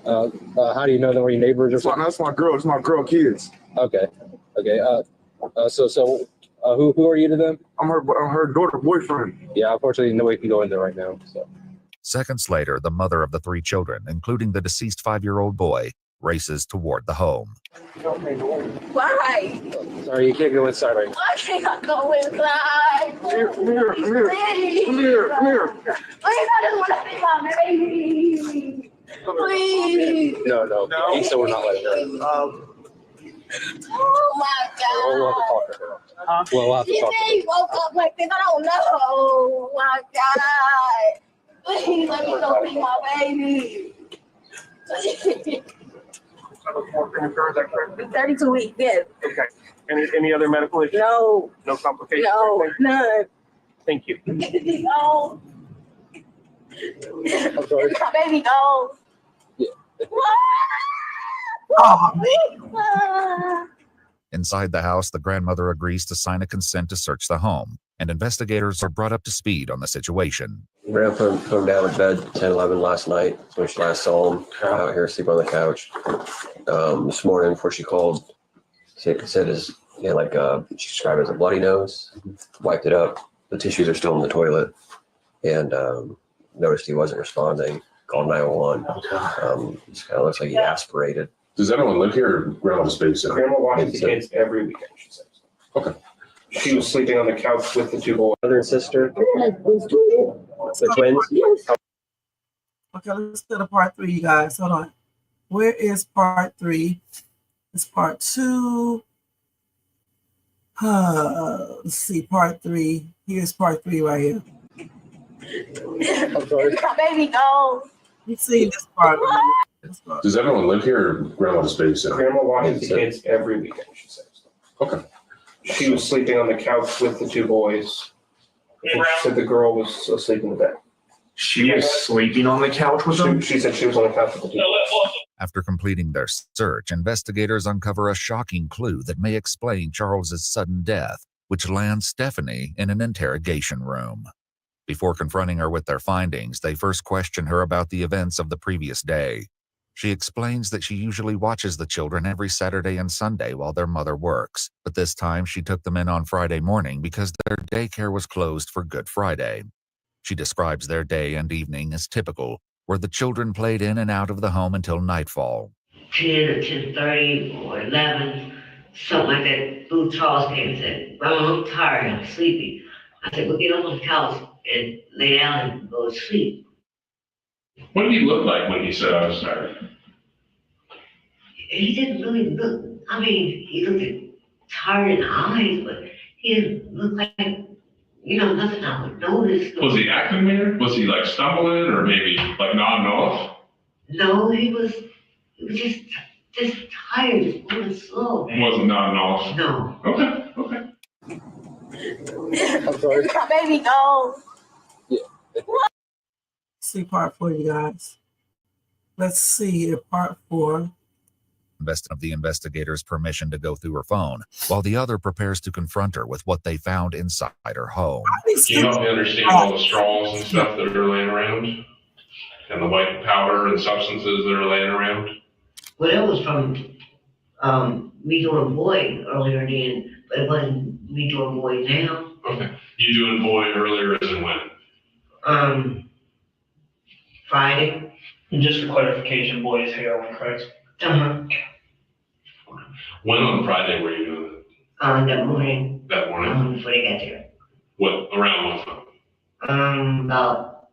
How do you know them? Are you neighbors or something? That's my girl. It's my girl kids. Okay. Who are you to them? I'm her daughter boyfriend. Yeah, unfortunately, nobody can go in there right now. So. Seconds later, the mother of the 3 children, including the deceased 5-year-old boy, races toward the home. Why? Sorry, you can't go inside right now. Why can't I go inside? Come here. Please, I just want to see my baby. Please. No. He said we're not letting her. Oh my God. We'll have to talk to her. We'll have to talk to her. He woke up like this. I don't know. Oh my God. Please let me go see my baby. 32 weeks, yes. Okay. Any other medical issues? No. No complications? No, none. Thank you. No. I'm sorry. My baby gone. Yeah. Inside the house, the grandmother agrees to sign a consent to search the home, and investigators are brought up to speed on the situation. Grandpa put him down in bed 10-11 last night when she last saw him out here sleeping on the couch. This morning before she called, said he had she described it as a bloody nose. Wiped it up. The tissues are still in the toilet, and noticed he wasn't responding. Called 911. Just kind of looks like he aspirated. Does anyone live here or grandma's babysitter? Grandma watches the kids every weekend, she says. Okay. She was sleeping on the couch with the 2 boys. Brother and sister. The twins. Okay, let's go to part 3, you guys. Hold on. Where is part 3? It's part 2. Let's see, part 3. Here's part 3 right here. I'm sorry. My baby gone. You see this part. Does anyone live here or grandma's babysitter? Grandma watches the kids every weekend, she says. Okay. She was sleeping on the couch with the 2 boys. She said the girl was asleep in the bed. She was sleeping on the couch with them? She said she was on the couch with the 2 boys. After completing their search, investigators uncover a shocking clue that may explain Charles's sudden death, which lands Stephanie in an interrogation room. Before confronting her with their findings, they first question her about the events of the previous day. She explains that she usually watches the children every Saturday and Sunday while their mother works, but this time she took them in on Friday morning because their daycare was closed for Good Friday. She describes their day and evening as typical, where the children played in and out of the home until nightfall. 10 or 10:30 or 11, something like that. Little Charles came and said, "Mama, I'm tired, I'm sleepy." I said, "Well, get up on the couch and lay down and go to sleep." What did he look like when he said I was tired? He didn't really look, I mean, he looked tired in the eyes, but he didn't look like, nothing I would notice. Was he acting weird? Was he like stumbling or maybe like nodding off? No, he was just tired, just moving slow. He wasn't nodding off? No. Okay. I'm sorry. My baby gone. See part 4, you guys. Let's see if part 4. Of the investigator's permission to go through her phone, while the other prepares to confront her with what they found inside her home. Can you help me understand all the straws and stuff that are laying around? And the white powder and substances that are laying around? Well, that was from me doing boy earlier then, but it wasn't me doing boy now. Okay. You doing boy earlier as in when? Friday. And just for clarification, boy is heroin, correct? When on Friday were you doing it? That morning. That morning? Before they got there. What, around what time? About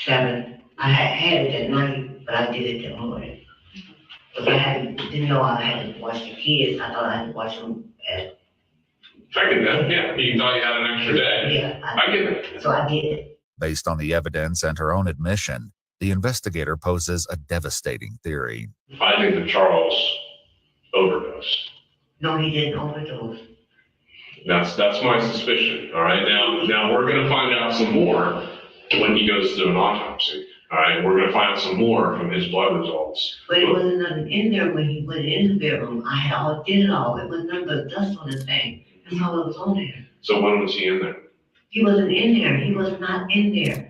7. I had it that night, but I did it that morning. Because I didn't know I had to watch the kids. I thought I had to watch them at. I get that, yeah. You thought you had an extra day. Yeah. I get it. So I did it. Based on the evidence and her own admission, the investigator poses a devastating theory. I think that Charles overdosed. No, he didn't overdose. That's my suspicion. All right. Now we're gonna find out some more when he goes to an autopsy. All right. We're gonna find out some more from his blood results. But it wasn't nothing in there when he went in the bedroom. I had did it all. It was nothing but dust on his thing. That's all that was on there. So when was he in there? He wasn't in there. He was not in there.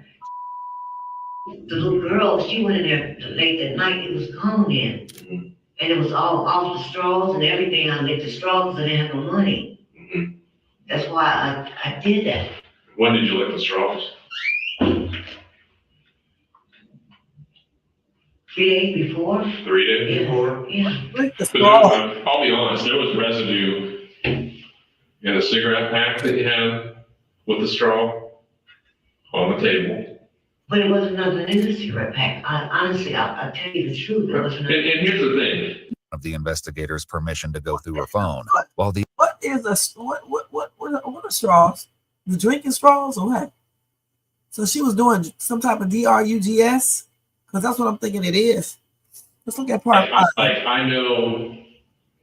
The little girl, she went in there late that night. It was gone then. Mm-hmm. And it was all off the straws and everything. I licked the straws because I didn't have no money. Mm-hmm. That's why I did that. When did you lick the straws? 3 days before. 3 days before? Yeah. I'll be honest, there was residue in the cigarette pack that you had with the straw on the table. But it wasn't nothing in the cigarette pack. Honestly, I'll tell you the truth. It wasn't nothing. And here's the thing. Of the investigator's permission to go through her phone, while the What are straws? The drinking straws or what? So she was doing some type of drugs? Because that's what I'm thinking it is. Let's look at part 5. I know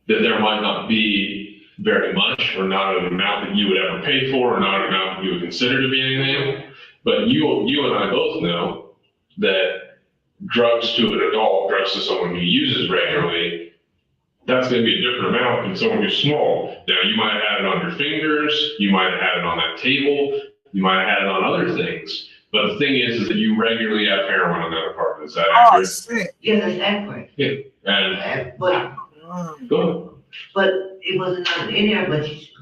that there might not be very much or not an amount that you would ever pay for or not an amount that you would consider to be anything. But you and I both know that drugs to an adult, drugs to someone who uses regularly, that's going to be a different amount than someone who's small. Now, you might have had it on your fingers, you might have had it on that table, you might have had it on other things. But the thing is that you regularly have heroin in that apartment. Is that accurate? Shit. Yeah, that's accurate. Yeah. And But go ahead. But it wasn't nothing in there,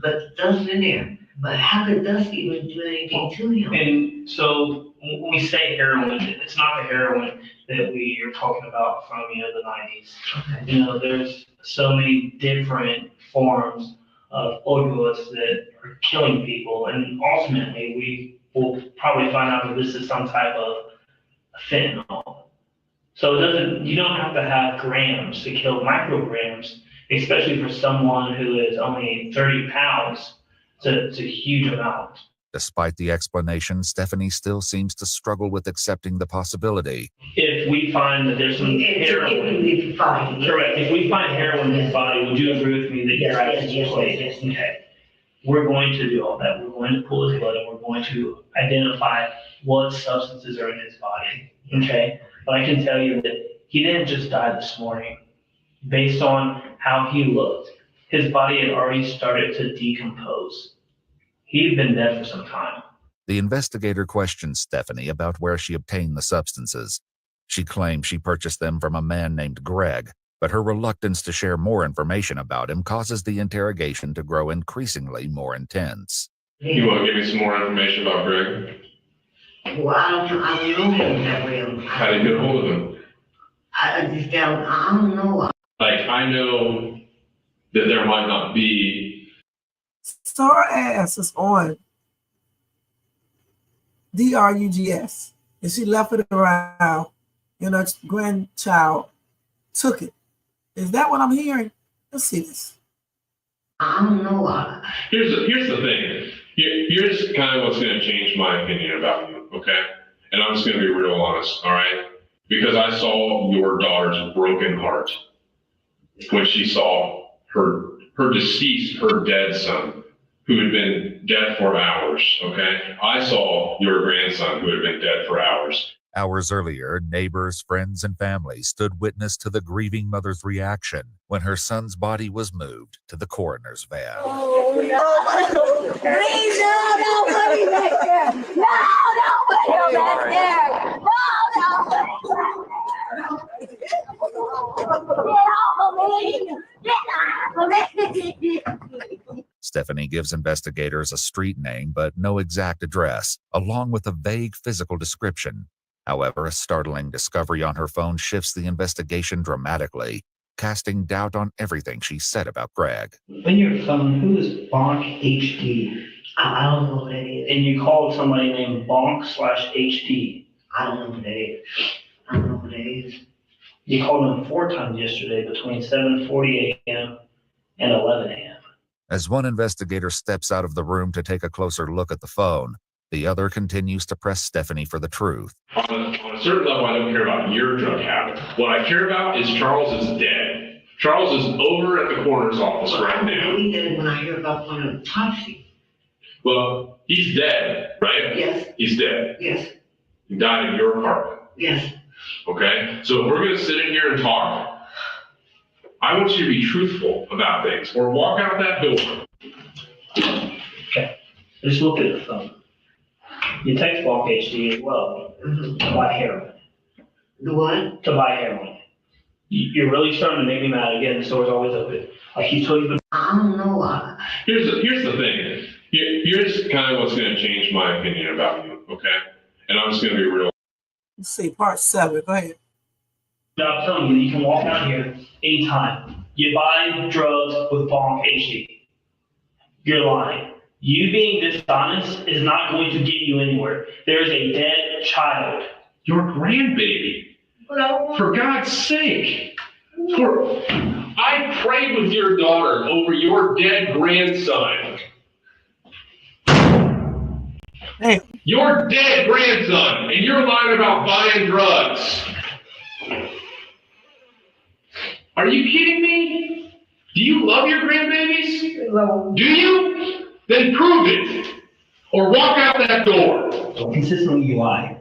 but dust in there. But how could dust even do anything to him? And so when we say heroin, it's not the heroin that we are talking about from, the 90s. Okay. There's so many different forms of opioids that are killing people. And ultimately, we will probably find out that this is some type of fentanyl. So you don't have to have grams to kill micrograms, especially for someone who is only 30 pounds. It's a huge amount. Despite the explanation, Stephanie still seems to struggle with accepting the possibility. If we find that there's some heroin, correct. If we find heroin in his body, would you agree with me that you're at his place? Okay. We're going to do all that. We're going to pull his blood and we're going to identify what substances are in his body. Okay. But I can tell you that he didn't just die this morning. Based on how he looked, his body had already started to decompose. He'd been dead for some time. The investigator questions Stephanie about where she obtained the substances. She claims she purchased them from a man named Greg, but her reluctance to share more information about him causes the interrogation to grow increasingly more intense. You want to give me some more information about Greg? Well, I don't know him that well. How did you get a hold of him? I don't know. Like, I know that there might not be. So her ass is on DRUGS, and she left it around, and her grandchild took it. Is that what I'm hearing? Let's see this. I don't know. Here's the thing. Here's kind of what's going to change my opinion about you, okay? And I'm just going to be real honest, all right? Because I saw your daughter's broken heart when she saw her deceased, her dead son, who had been dead for hours, okay? I saw your grandson who had been dead for hours. Hours earlier, neighbors, friends, and family stood witness to the grieving mother's reaction when her son's body was moved to the coroner's van. Oh, no. Please, no, put him back there. No, put him back there. Get off of me. Stephanie gives investigators a street name but no exact address, along with a vague physical description. However, a startling discovery on her phone shifts the investigation dramatically, casting doubt on everything she said about Greg. On your phone, who is Bonk HD? I don't know who that is. And you called somebody named Bonk/HD. I don't know who that is. I don't know who that is. You called him 4 times yesterday between 7:40 a.m. and 11 a.m. As one investigator steps out of the room to take a closer look at the phone, the other continues to press Stephanie for the truth. On a certain level, I don't care about your drug habit. What I care about is Charles is dead. Charles is over at the coroner's office right now. I believe that when I hear about one of the autopsy. Well, he's dead, right? Yes. He's dead. Yes. He died in your apartment. Yes. Okay? So if we're going to sit in here and talk, I want you to be truthful about things or walk out that door. Okay. Just look at the phone. You text Bonk HD as well to buy heroin. The what? To buy heroin. You're really starting to make me mad again. The store's always open. Like he's told you. I don't know. Here's the thing. Here's kind of what's going to change my opinion about you, okay? And I'm just going to be real. Let's see, part 7. Go ahead. I'm telling you, you can walk out here anytime. You buy drugs with Bonk HD. You're lying. You being dishonest is not going to get you anywhere. There is a dead child. Your grandbaby. For God's sake. I prayed with your daughter over your dead grandson. Hey. Your dead grandson, and you're lying about buying drugs. Are you kidding me? Do you love your grandbabies? No. Do you? Then prove it. Or walk out that door. So consistently you lie.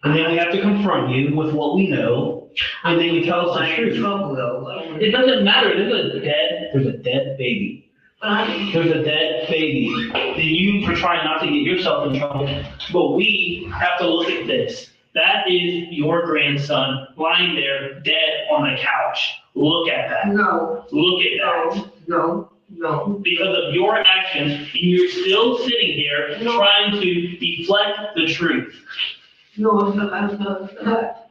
And then we have to confront you with what we know. And then you tell us the truth. It doesn't matter. There's a dead baby. There's a dead baby. Then you are trying not to get yourself in trouble. But we have to look at this. That is your grandson lying there dead on the couch. Look at that. No. Look at that. No. Because of your actions, and you're still sitting here trying to deflect the truth. No, I'm not.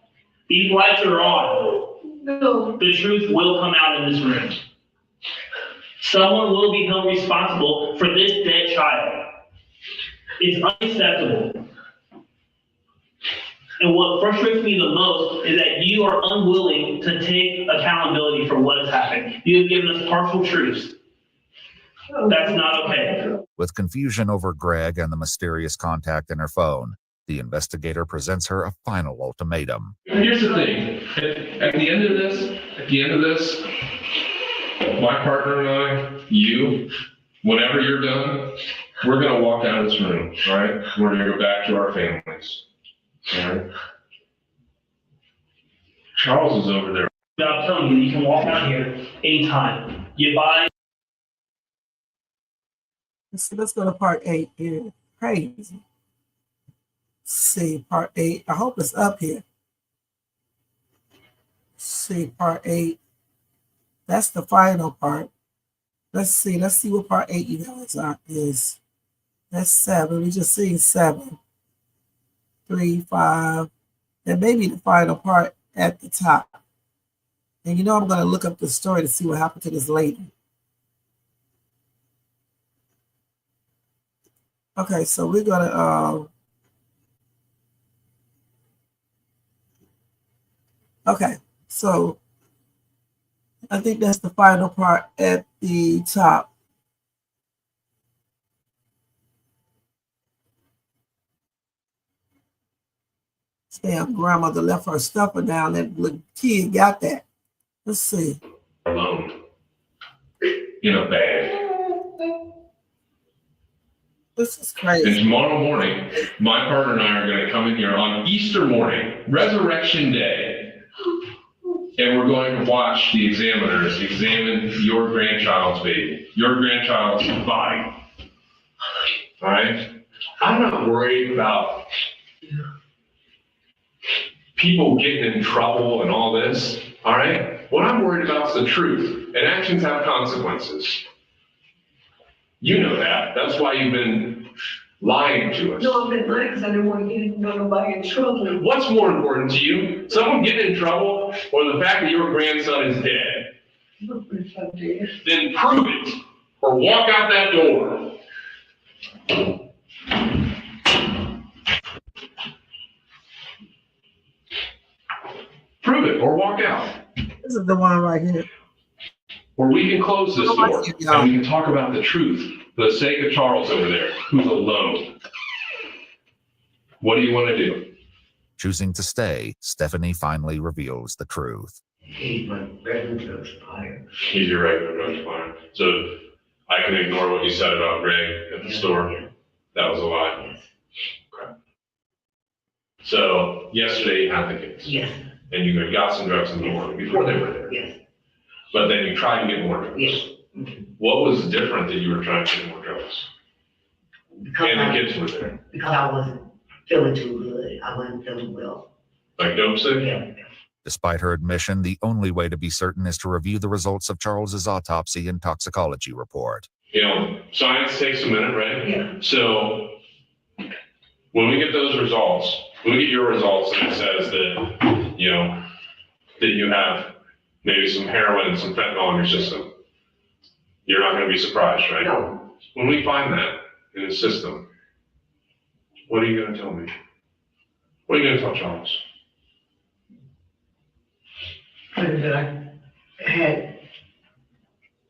These lights are on. No. The truth will come out in this room. Someone will be held responsible for this dead child. It's unacceptable. And what frustrates me the most is that you are unwilling to take accountability for what has happened. You have given us partial truths. That's not okay. With confusion over Greg and the mysterious contact in her phone, the investigator presents her a final ultimatum. Here's the thing. At the end of this, my partner and I, you, whenever you're done, we're going to walk out of this room, all right? We're going to go back to our families, all right? Charles is over there. I'm telling you, you can walk out here anytime. You buy. Let's go to part 8 here. Crazy. Let's see, part 8. I hope it's up here. see, part 8. That's the final part. Let's see what part 8 you guys is. That's 7. We just seen 7. 3, 5. And maybe the final part at the top. And you know I'm going to look up the story to see what happened to this lady. Okay, so we're going to... okay, so I think that's the final part at the top. Damn, grandmother left her stuffer down. That little kid got that. Let's see. Alone. In a bag. This is crazy. And tomorrow morning, my partner and I are going to come in here on Easter morning, Resurrection Day, and we're going to watch the examiners examine your grandchild's baby, your grandchild's body. All right? I'm not worried about people getting in trouble and all this. All right? What I'm worried about is the truth, and actions have consequences. You know that. That's why you've been lying to us. No, I've been lying because I didn't want to get nobody in trouble. What's more important to you? Someone getting in trouble or the fact that your grandson is dead? Then prove it or walk out that door. Prove it or walk out. This is the one right here. Or we can close this door and we can talk about the truth for the sake of Charles over there, who's alone. What do you want to do? Choosing to stay, Stephanie finally reveals the truth. He's my regular drug supplier. He's your regular drug supplier. So I can ignore what you said about Greg at the store? Yeah. That was a lie? Yes. Okay. So yesterday you had the kids? Yes. And you got some drugs in the morning before they were there? Yes. But then you tried to get more drugs? Yes. What was different that you were trying to get more drugs? Because And the kids were there? Because I wasn't feeling too good. I wasn't feeling well. Like dope sick? Yeah. Despite her admission, the only way to be certain is to review the results of Charles's autopsy and toxicology report. You know, science takes a minute, right? Yeah. So when we get those results, when we get your results and it says that, you know, that you have maybe some heroin and some fentanyl in your system, you're not going to be surprised, right? No. When we find that in the system, what are you going to tell me? What are you going to tell Charles? That I had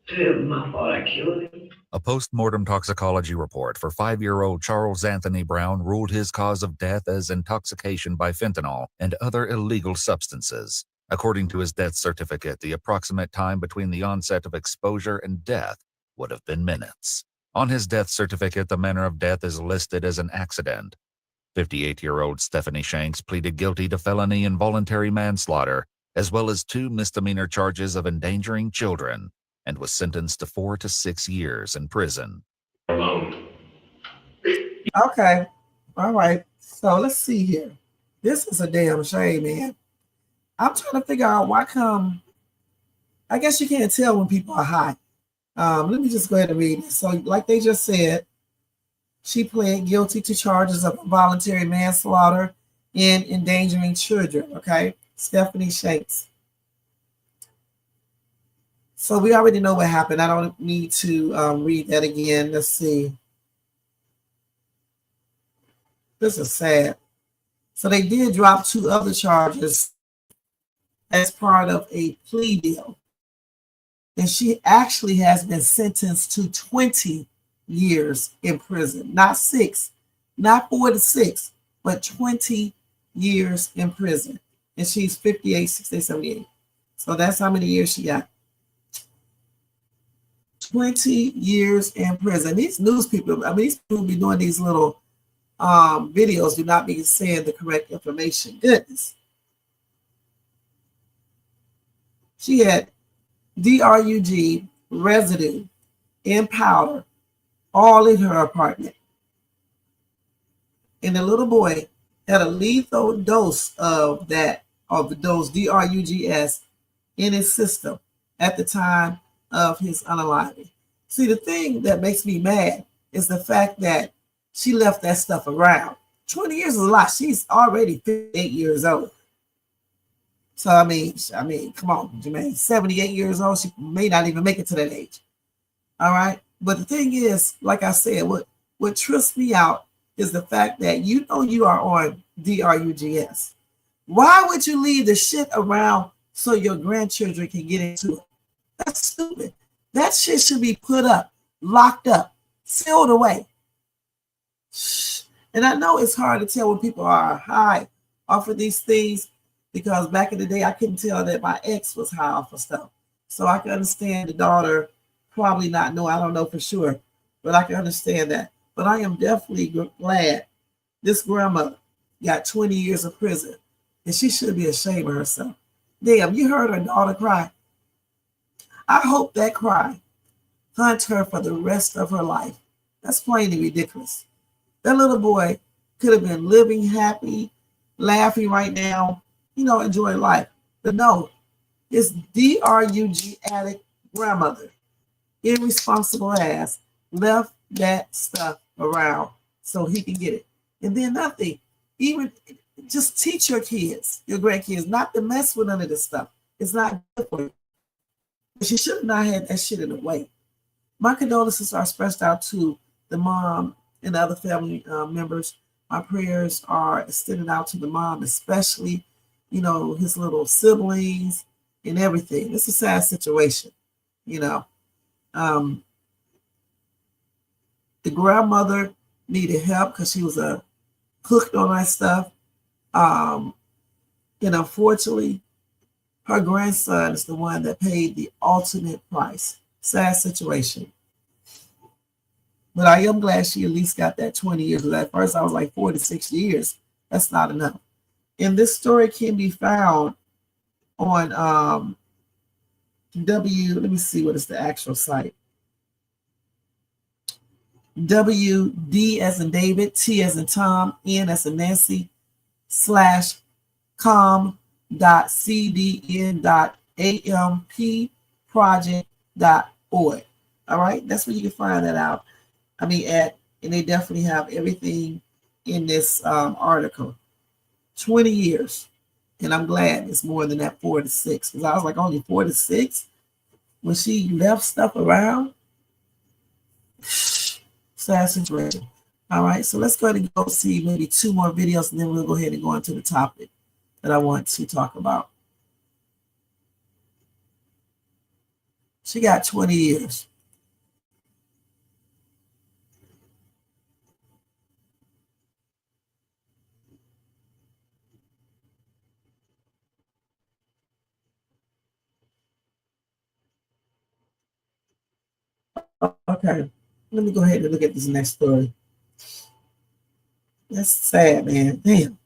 to my fault. I killed him. A post-mortem toxicology report for 5-year-old Charles Anthony Brown ruled his cause of death as intoxication by fentanyl and other illegal substances. According to his death certificate, the approximate time between the onset of exposure and death would have been minutes. On his death certificate, the manner of death is listed as an accident. 58-year-old Stephanie Shanks pleaded guilty to felony involuntary manslaughter, as well as 2 misdemeanor charges of endangering children, and was sentenced to 4 to 6 years in prison. Alone. Okay. All right. So let's see here. This is a damn shame, man. I'm trying to figure out why come. I guess you can't tell when people are high. Let me just go ahead and read it. So, like they just said, she pled guilty to charges of involuntary manslaughter and endangering children. Okay. Stephanie Shanks. So we already know what happened. I don't need to read that again. Let's see. This is sad. So they did drop 2 other charges as part of a plea deal. And she actually has been sentenced to 20 years in prison. Not 6, not 4 to 6, but 20 years in prison. And she's 58, 60, 78. So that's how many years she got. 20 years in prison. These news people, I mean, these people be doing these little videos, do not be saying the correct information. Goodness. She had DRUG residue in powder all in her apartment. And the little boy had a lethal dose of that or those DRUGS in his system at the time of his unaliving. See, the thing that makes me mad is the fact that she left that stuff around. 20 years is a lot. She's already 58 years old. So, I mean, come on, Jermaine, 78 years old. She may not even make it to that age. All right. But the thing is, like I said, what trips me out is the fact that you know you are on DRUGS. Why would you leave the shit around so your grandchildren can get into it? That's stupid. That shit should be put up, locked up, sealed away. And I know it's hard to tell when people are high off of these things, because back in the day, I couldn't tell that my ex was high off of stuff. So I can understand the daughter probably not know. I don't know for sure, but I can understand that. But I am definitely glad this grandmother got 20 years of prison, and she should be ashamed of herself. Damn, you heard her daughter cry. I hope that cry haunts her for the rest of her life. That's plainly ridiculous. That little boy could have been living happy, laughing right now, enjoying life. But no, his DRUG addict grandmother, irresponsible ass, left that stuff around so he can get it. And then nothing, even just teach your kids, your grandkids, not to mess with none of this stuff. It's not good for you. She should have not had that shit in the way. My condolences are expressed out to the mom and the other family members. My prayers are extended out to the mom, especially, his little siblings and everything. It's a sad situation, The grandmother needed help because she was hooked on that stuff. And unfortunately, her grandson is the one that paid the ultimate price. Sad situation. But I am glad she at least got that 20 years. At first, I was like 46 years. That's not enough. And this story can be found on let me see what is the actual site. WD as in David, T as in Tom, N as in Nancy, /com.cdn.ampproject.org. All right, that's where you can find that out. And they definitely have everything in this article. 20 years. And I'm glad it's more than that 4 to 6. Because I was like, only 4 to 6? When she left stuff around? Sad situation. All right, so let's go ahead and go see maybe 2 more videos, and then we'll go ahead and go into the topic that I want to talk about. She got 20 years. Okay, let me go ahead and look at this next story. That's sad, man. Damn.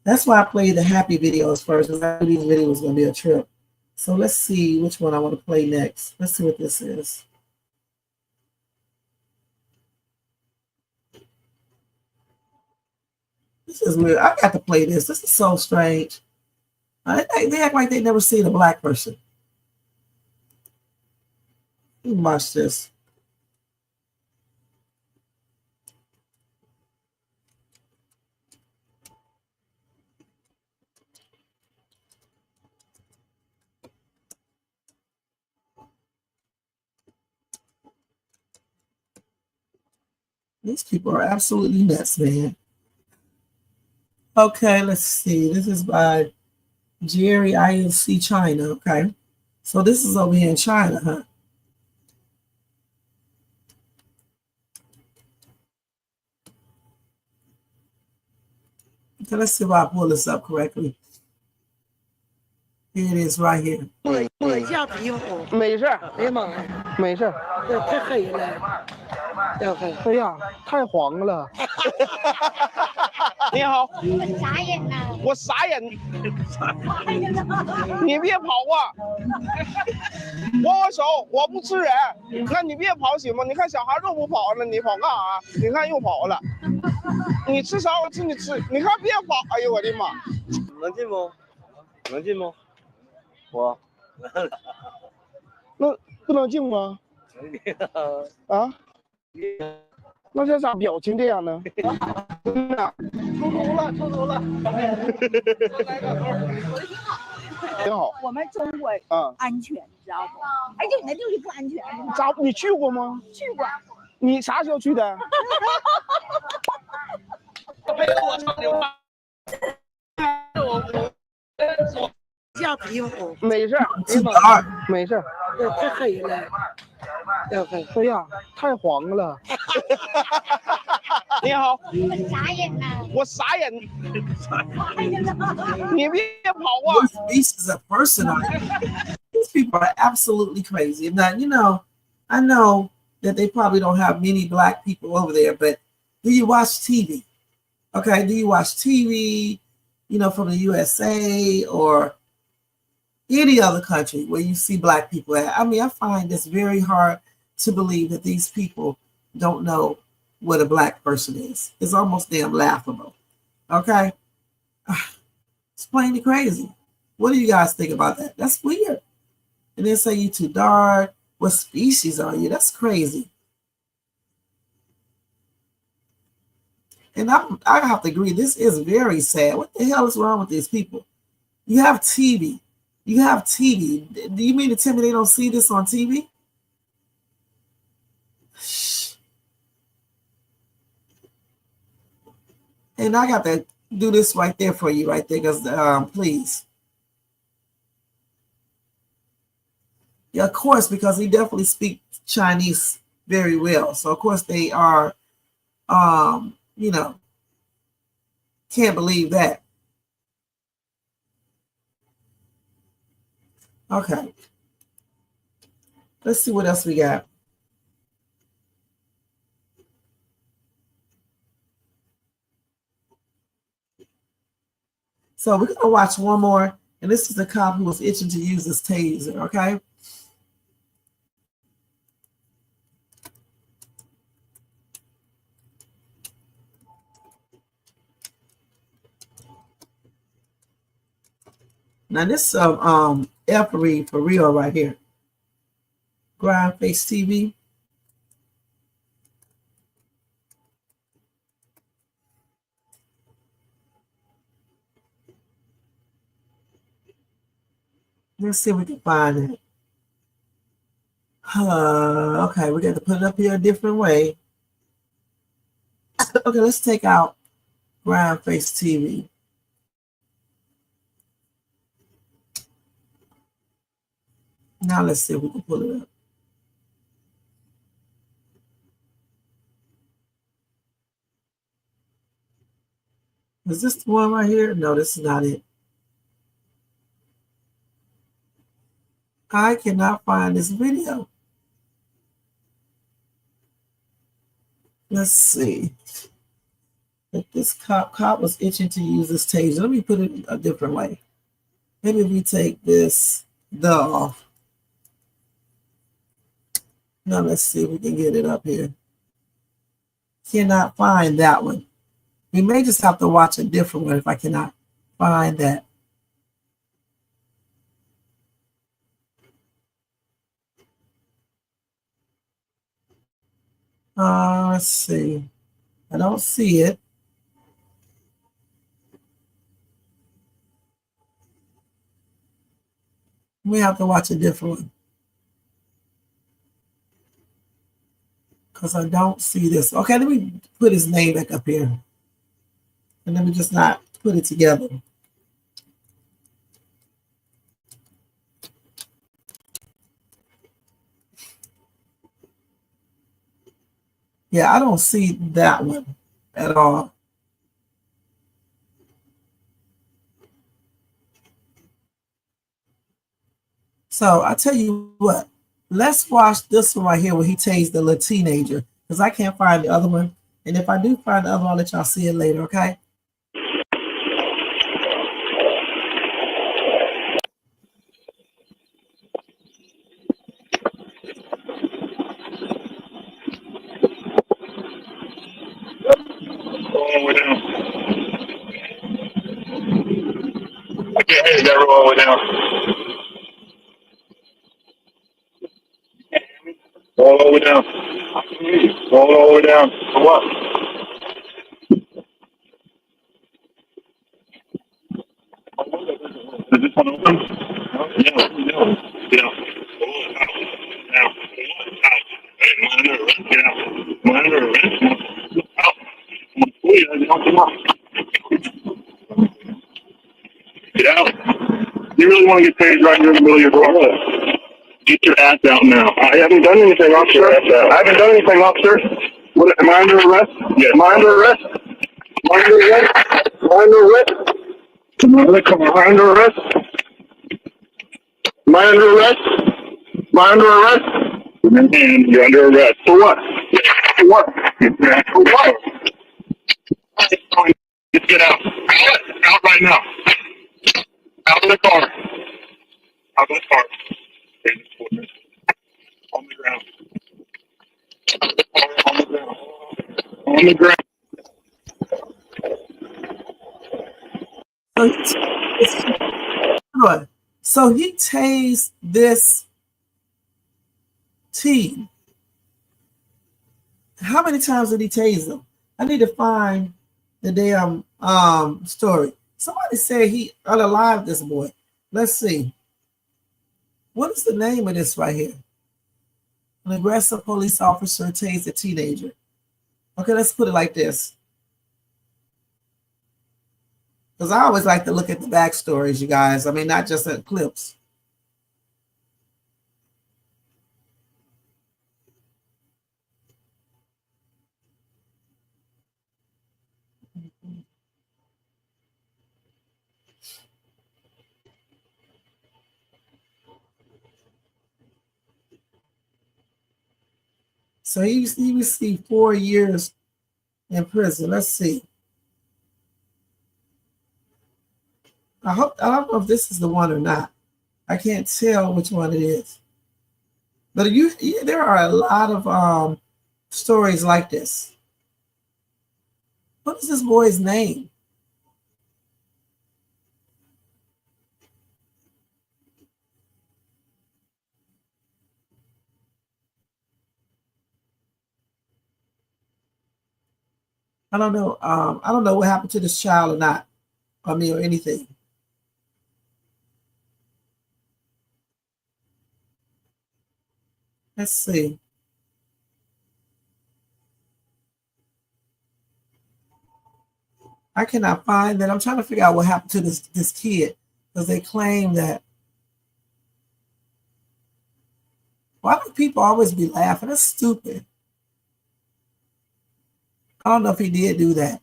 That's why I played the happy videos first, because I knew these videos was going to be a trip. So let's see which one I want to play next. Let's see what this is. This is weird. I got to play this. This is so strange. They act like they never seen a black person. You watch this. These people are absolutely nuts, man. Okay, let's see. This is by Jerry INC China. Okay. So this is over here in China, huh? Okay, let's see if I pull this up correctly. Here it is right here. 没事，哎呀妈呀，没事。这太黑了，太黑。哎呀，太黄了。你好。傻眼呐！我傻眼。你别跑啊！握我手，我不吃人。那你别跑行吗？你看小孩都不跑了，你跑干啥？你看又跑了。你吃啥我请你吃。你看别跑！哎呦我的妈！能进不？能进不？我。那不能进吗？啊？那这咋表情这样呢？真的，出头了。挺好。我们中国安全，你知道不？哎，就你那地方就不安全。咋？你去过吗？去过。你啥时候去的？叫皮肤。没事，没事。太黑了，要黑。哎呀，太黄了。你好。你们傻眼呢？我傻眼。你别跑啊 ！This is a person on it. These people are absolutely crazy. Now, you know, I know that they probably don't have many black people over there, but do you watch TV? Okay, do you watch TV, you know, from the USA or any other country where you see black people at? I mean, I find this very hard to believe that these people don't know what a black person is. It's almost damn laughable. Okay? It's plainly crazy. What do you guys think about that? That's weird. And then say you too dark. What species are you? That's crazy. And I have to agree, this is very sad. What the hell is wrong with these people? You have TV. You have TV. Do you mean to tell me they don't see this on TV? And I got to do this right there for you, right there, because please. Yeah, of course, because he definitely speaks Chinese very well. So of course they are, you know, can't believe that. Okay. Let's see what else we got. So we're going to watch one more. And this is the cop who was itching to use this taser, okay? Now this F-Read for real right here. Grind Face TV. Let's see if we can find it. Okay, we got to put it up here a different way. Okay, let's take out Grind Face TV. Now let's see if we can pull it up. Is this the one right here? No, this is not it. I cannot find this video. Let's see. If this cop was itching to use this taser. Let me put it a different way. Maybe we take this off. Now let's see if we can get it up here. Cannot find that one. We may just have to watch a different one if I cannot find that. Let's see. I don't see it. We have to watch a different one. Because I don't see this. Okay, let me put his name back up here. And let me just not put it together. Yeah, I don't see that one at all. So I tell you what, let's watch this one right here where he tased the little teenager, because I can't find the other one. And if I do find the other one, I'll let y'all see it later, okay? all the way down. Roll it all the way down. For what? Is this one open? Yeah. Get out. Out. Hey, am I under arrest? Get out. Am I under arrest? Out. Please, come on. Get out. You really want to get tased right here in the middle of your door? Get your ass out now. I haven't done anything, officer. I haven't done anything, officer. What, am I under arrest? Yeah. Am I under arrest? Am I under arrest? Am I under arrest? Come on, am I under arrest? Am I under arrest? Am I under arrest? And you're under arrest. For what? For what? For what? Just get out. Out right now. Out of the car. Out of the car. On the ground. On the ground. On the ground. So he tased this teen. How many times did he tase them? I need to find the damn story. Somebody said he unalived this boy. Let's see. What is the name of this right here? An aggressive police officer tased a teenager. Okay, let's put it like this. Because I always like to look at the backstories, you guys. I mean, not just at clips. So he received 4 years in prison. Let's see. I don't know if this is the one or not. I can't tell which one it is. But there are a lot of stories like this. What is this boy's name? I don't know. I don't know what happened to this child or not. I mean, or anything. Let's see. I cannot find that. I'm trying to figure out what happened to this kid because they claim that. Why do people always be laughing? That's stupid. I don't know if he did do that.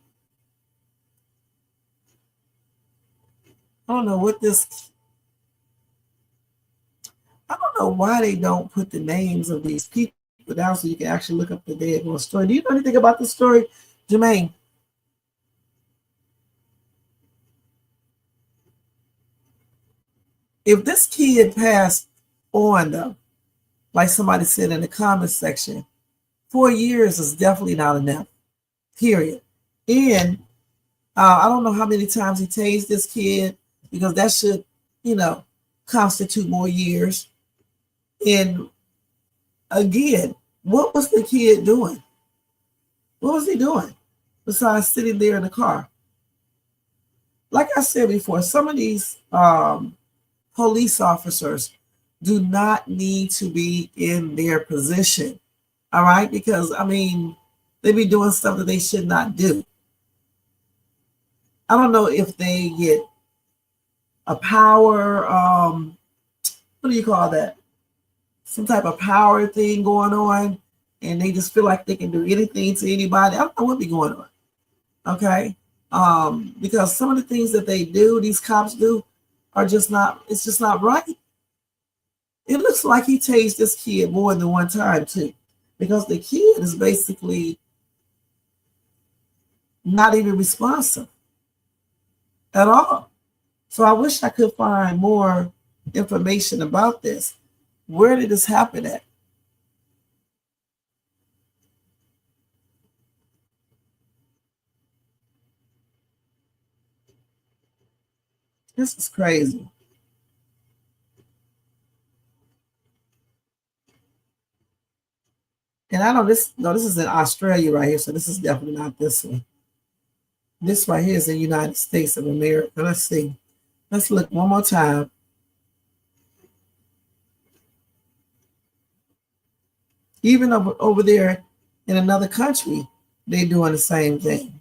I don't know what this. I don't know why they don't put the names of these people down so you can actually look up the dead boy story. Do you know anything about this story, Jermaine? If this kid passed on, though, like somebody said in the comments section, 4 years is definitely not enough, period. And I don't know how many times he tased this kid because that should, constitute more years. And again, what was the kid doing? What was he doing besides sitting there in the car? Like I said before, some of these police officers do not need to be in their position, all right? Because, they be doing stuff that they should not do. I don't know if they get a power, what do you call that? Some type of power thing going on, and they just feel like they can do anything to anybody. I don't know what be going on, okay? Because some of the things that they do, these cops do, are just not, it's just not right. It looks like he tased this kid more than one time too, because the kid is basically not even responsive at all. So I wish I could find more information about this. Where did this happen at? This is crazy. And I know this, no, this is in Australia right here, so this is definitely not this one. This right here is the United States of America. Let's see. Let's look one more time. Even over there in another country, they're doing the same thing.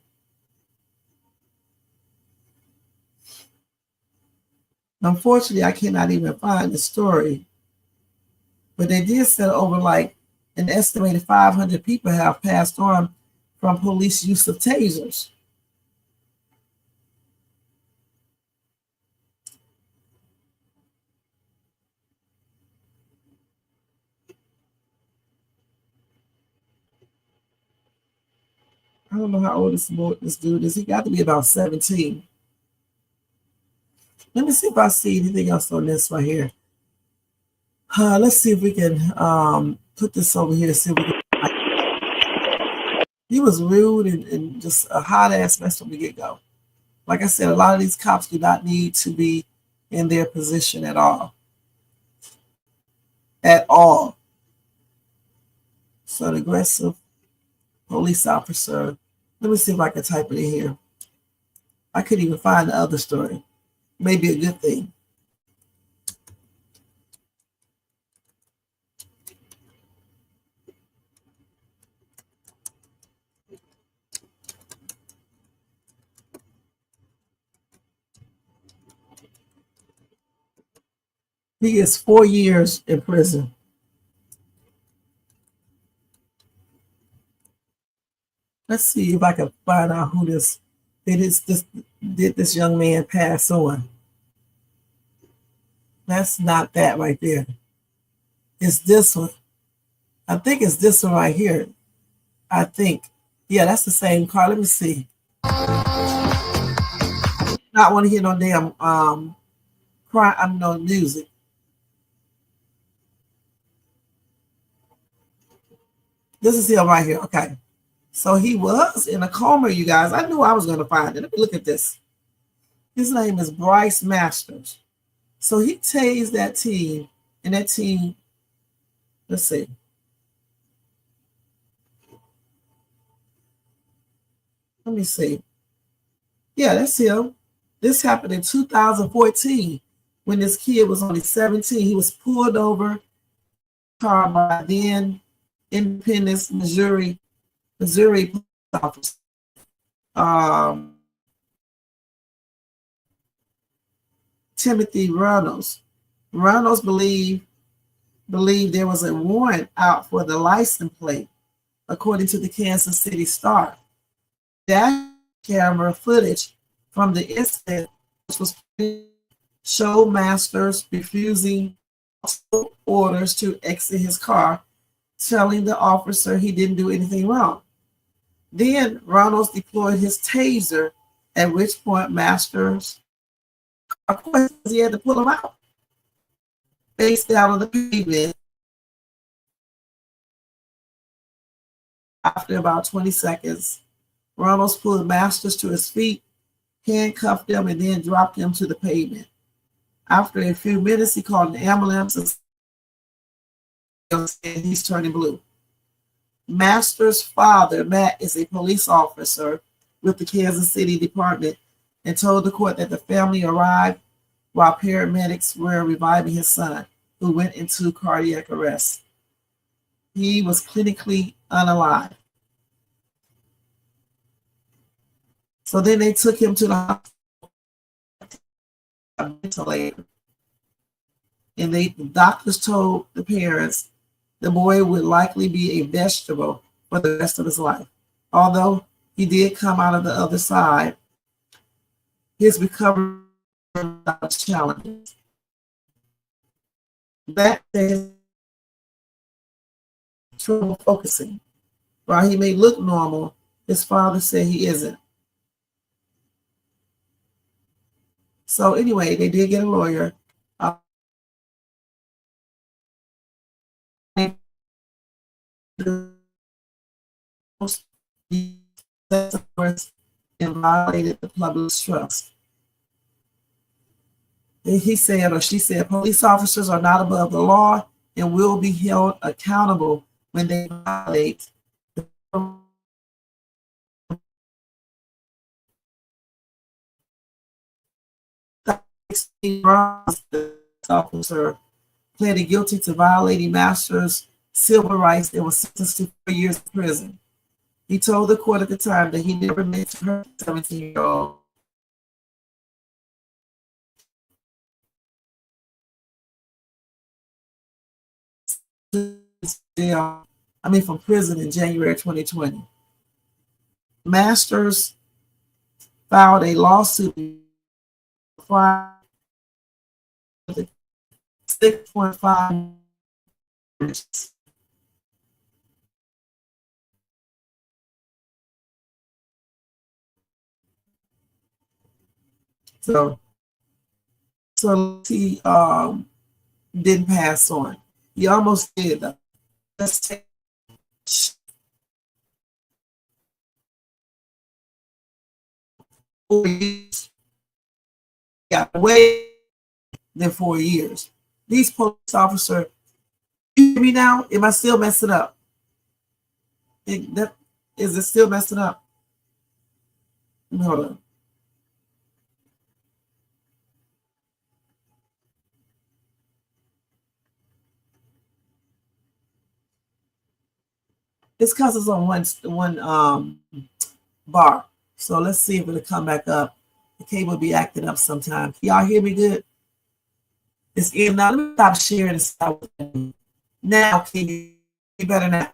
Unfortunately, I cannot even find the story, but they did say over like an estimated 500 people have passed on from police use of tasers. I don't know how old this dude is. He got to be about 17. Let me see if I see anything else on this right here. Let's see if we can put this over here. See if we can. He was rude and just a hot ass mess from the get-go. Like I said, a lot of these cops do not need to be in their position at all. At all. So an aggressive police officer. Let me see if I can type it in here. I couldn't even find the other story. Maybe a good thing. He is 4 years in prison. Let's see if I can find out who this did this young man pass on. That's not that right there. It's this one. I think it's this one right here. I think. Yeah, that's the same car. Let me see. Not want to hear no damn no music. This is him right here. Okay. So he was in a coma, you guys. I knew I was going to find it. Let me look at this. His name is Bryce Masters. So he tased that team, and that team, let's see. Let me see. Yeah, that's him. This happened in 2014 when this kid was only 17. He was pulled over by then Independence, Missouri police officer. Timothy Reynolds. Reynolds believed there was a warrant out for the license plate, according to the Kansas City Star. That camera footage from the incident, which was showed Masters refusing orders to exit his car, telling the officer he didn't do anything wrong. Then Reynolds deployed his taser, at which point Masters, of course, he had to pull him out. Face down on the pavement. After about 20 seconds, Reynolds pulled Masters to his feet, handcuffed him, and then dropped him to the pavement. After a few minutes, he called an ambulance and he's turning blue. Masters' father, Matt, is a police officer with the Kansas City Department and told the court that the family arrived while paramedics were reviving his son, who went into cardiac arrest. He was clinically unalive. So then they took him to the hospital, and the doctors told the parents the boy would likely be a vegetable for the rest of his life. Although he did come out of the other side, his recovery was challenges. That is trouble focusing. While he may look normal, his father said he isn't. So anyway, they did get a lawyer. And violated the public's trust. He said, or she said, police officers are not above the law and will be held accountable when they violate the officer pleaded guilty to violating master's civil rights and was sentenced to 4 years in prison. He told the court at the time that he never meant to hurt the 17-year-old. From prison in January 2020. Masters filed a lawsuit for 6.5. So he didn't pass on. He almost did though. Let's take got away than 4 years. These police officers, you hear me now? Am I still messing up? Is it still messing up? Hold on. It's because it's on one bar. So let's see if it'll come back up. The cable be acting up sometimes. Y'all hear me good? It's in now. Let me stop sharing and stop. Now, can you hear me better now?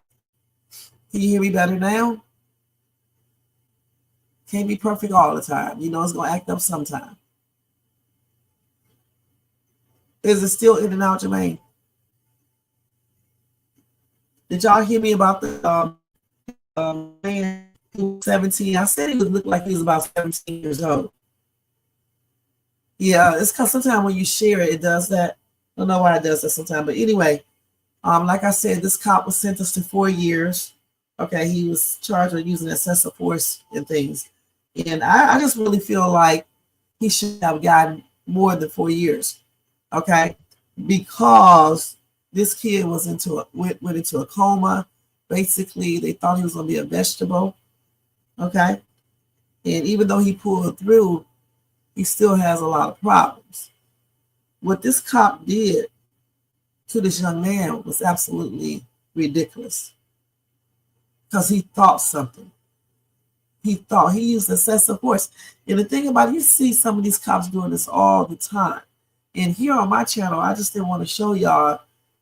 Can you hear me better now? Can't be perfect all the time. You know it's gonna act up sometime. Is it still in and out, Jermaine? Did y'all hear me about the man who was 17? I said he would look like he was about 17 years old. Yeah, it's because sometimes when you share it, it does that. I don't know why it does that sometimes. But anyway, like I said, this cop was sentenced to 4 years. Okay, he was charged with using excessive force and things. And I just really feel like he should have gotten more than 4 years. Okay, because this kid was went into a coma. Basically, they thought he was going to be a vegetable. Okay, and even though he pulled through, he still has a lot of problems. What this cop did to this young man was absolutely ridiculous because he thought something. He used excessive force. And the thing about it, you see some of these cops doing this all the time. And here on my channel, I just didn't want to show y'all,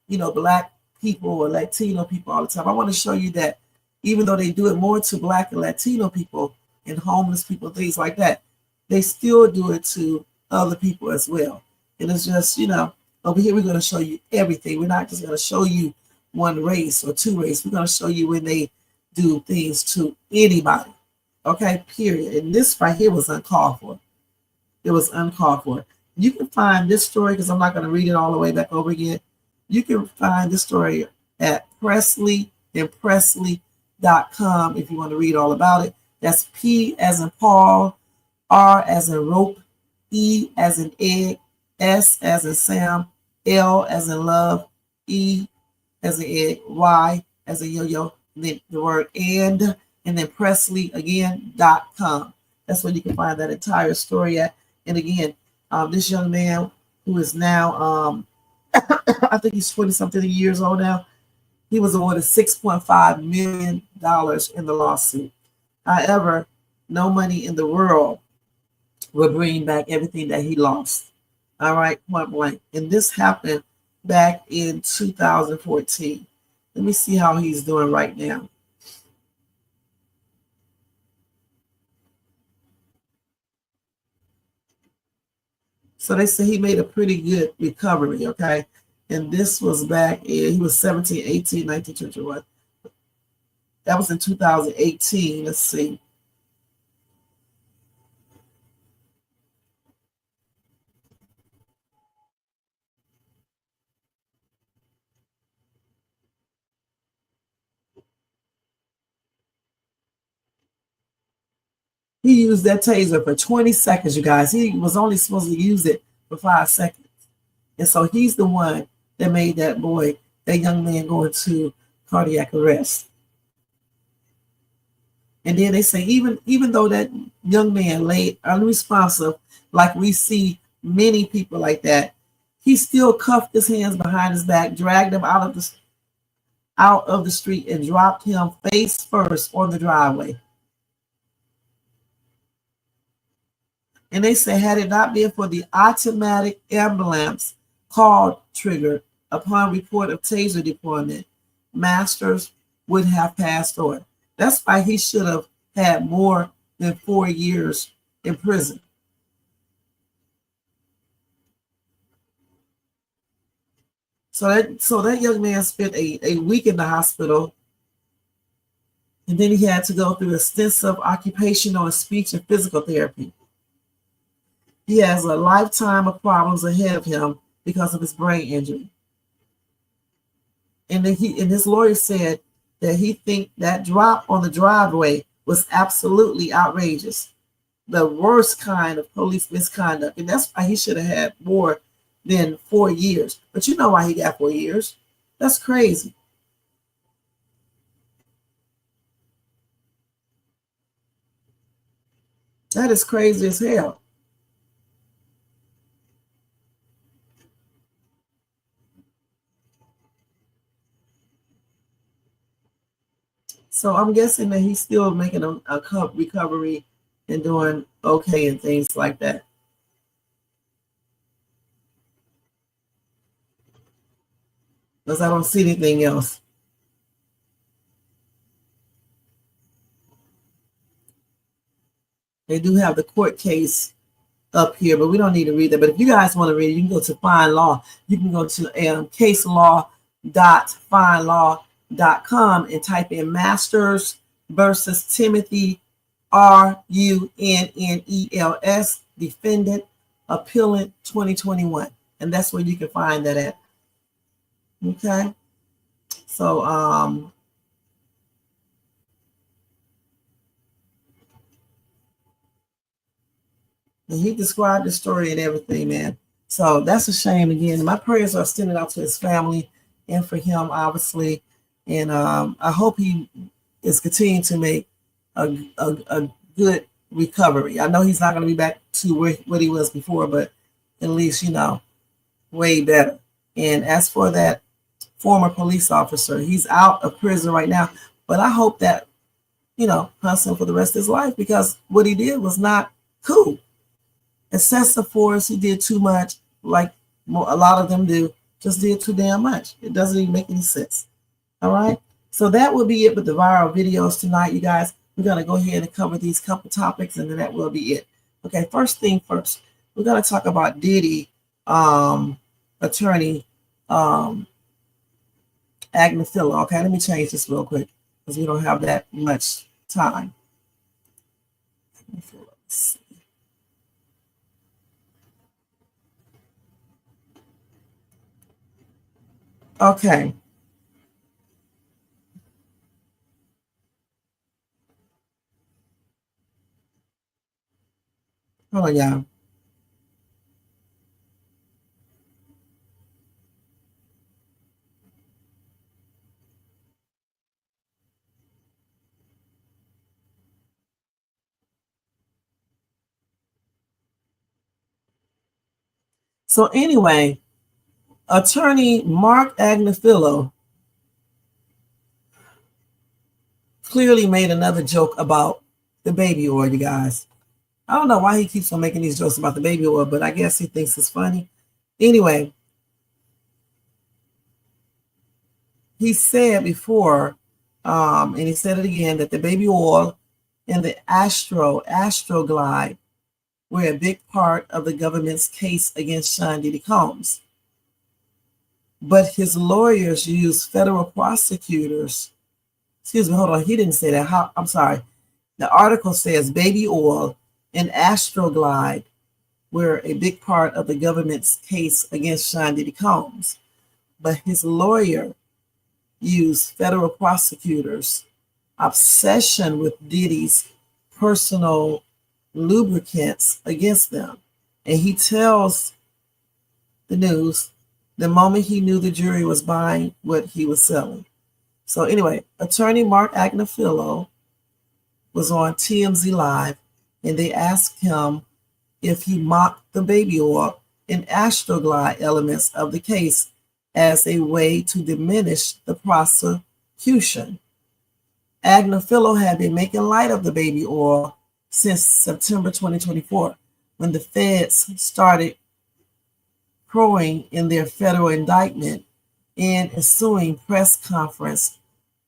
Black people or Latino people all the time. I want to show you that even though they do it more to Black and Latino people and homeless people, things like that, they still do it to other people as well. And it's just, over here we're going to show you everything. We're not just going to show you one race or two races. We're going to show you when they do things to anybody. Okay, period. And this right here was uncalled for. It was uncalled for. You can find this story, because I'm not going to read it all the way back over again. You can find this story at Presley and Presley.com if you want to read all about it. That's P as in Paul, R as in rope, E as in egg, S as in Sam, L as in love, E as in egg, Y as in yo-yo, and then the word and then Presley again.com. That's where you can find that entire story at. And again, this young man who is now, I think he's 20-something years old now, he was awarded $6.5 million in the lawsuit. However, no money in the world will bring back everything that he lost. All right, point blank. And this happened back in 2014. Let me see how he's doing right now. So they say he made a pretty good recovery, okay? And this was back in, he was 17, 18, 19, 21. That was in 2018. Let's see. He used that taser for 20 seconds, you guys. He was only supposed to use it for 5 seconds. And so he's the one that made that young man go into cardiac arrest. And then they say even though that young man lay unresponsive, like we see many people like that, he still cuffed his hands behind his back, dragged him out of the street, and dropped him face first on the driveway. And they say, had it not been for the automatic ambulance call triggered upon report of taser deployment, Masters would have passed on. That's why he should have had more than 4 years in prison. So that young man spent a week in the hospital, and then he had to go through extensive occupational and speech and physical therapy. He has a lifetime of problems ahead of him because of his brain injury. And then his lawyer said that he think that drop on the driveway was absolutely outrageous, the worst kind of police misconduct, and that's why he should have had more than 4 years. But you know why he got 4 years? That's crazy. That is crazy as hell. So I'm guessing that he's still making a recovery and doing okay and things like that. Because I don't see anything else. They do have the court case up here, but we don't need to read that. But if you guys want to read it, you can go to Find Law. You can go to caselaw.findlaw.com and type in Masters versus Timothy RUNNELS, defendant, appellant 2021. And that's where you can find that at. Okay. So, and he described the story and everything, man. So that's a shame again. My prayers are extended out to his family and for him, obviously. And I hope he is continuing to make a good recovery. I know he's not going to be back to what he was before, but at least, way better. And as for that former police officer, he's out of prison right now. But I hope that, hunts him for the rest of his life, because what he did was not cool. Excessive force, he did too much, like a lot of them do, just did too damn much. It doesn't even make any sense. All right. So that will be it with the viral videos tonight, you guys. We're going to go ahead and cover these couple topics, and then that will be it. Okay, first thing first, we're going to talk about Diddy, attorney Agnifilo. Okay, let me change this real quick because we don't have that much time. Okay. Hold on, y'all. So anyway, attorney Mark Agnifilo clearly made another joke about the baby oil, you guys. I don't know why he keeps on making these jokes about the baby oil, but I guess he thinks it's funny. Anyway, he said before, and he said it again, that the baby oil and the Astroglide were a big part of the government's case against Sean Diddy Combs. But his lawyers used federal prosecutors. Excuse me, hold on. He didn't say that. I'm sorry. The article says baby oil and Astroglide were a big part of the government's case against Sean Diddy Combs. But his lawyer used federal prosecutors' obsession with Diddy's personal lubricants against them. And he tells the news the moment he knew the jury was buying what he was selling. So anyway, attorney Mark Agnifilo was on TMZ Live, and they asked him if he mocked the baby oil and Astroglide elements of the case as a way to diminish the prosecution. Agnifilo had been making light of the baby oil since September 2024, when the feds started crowing in their federal indictment and ensuing press conference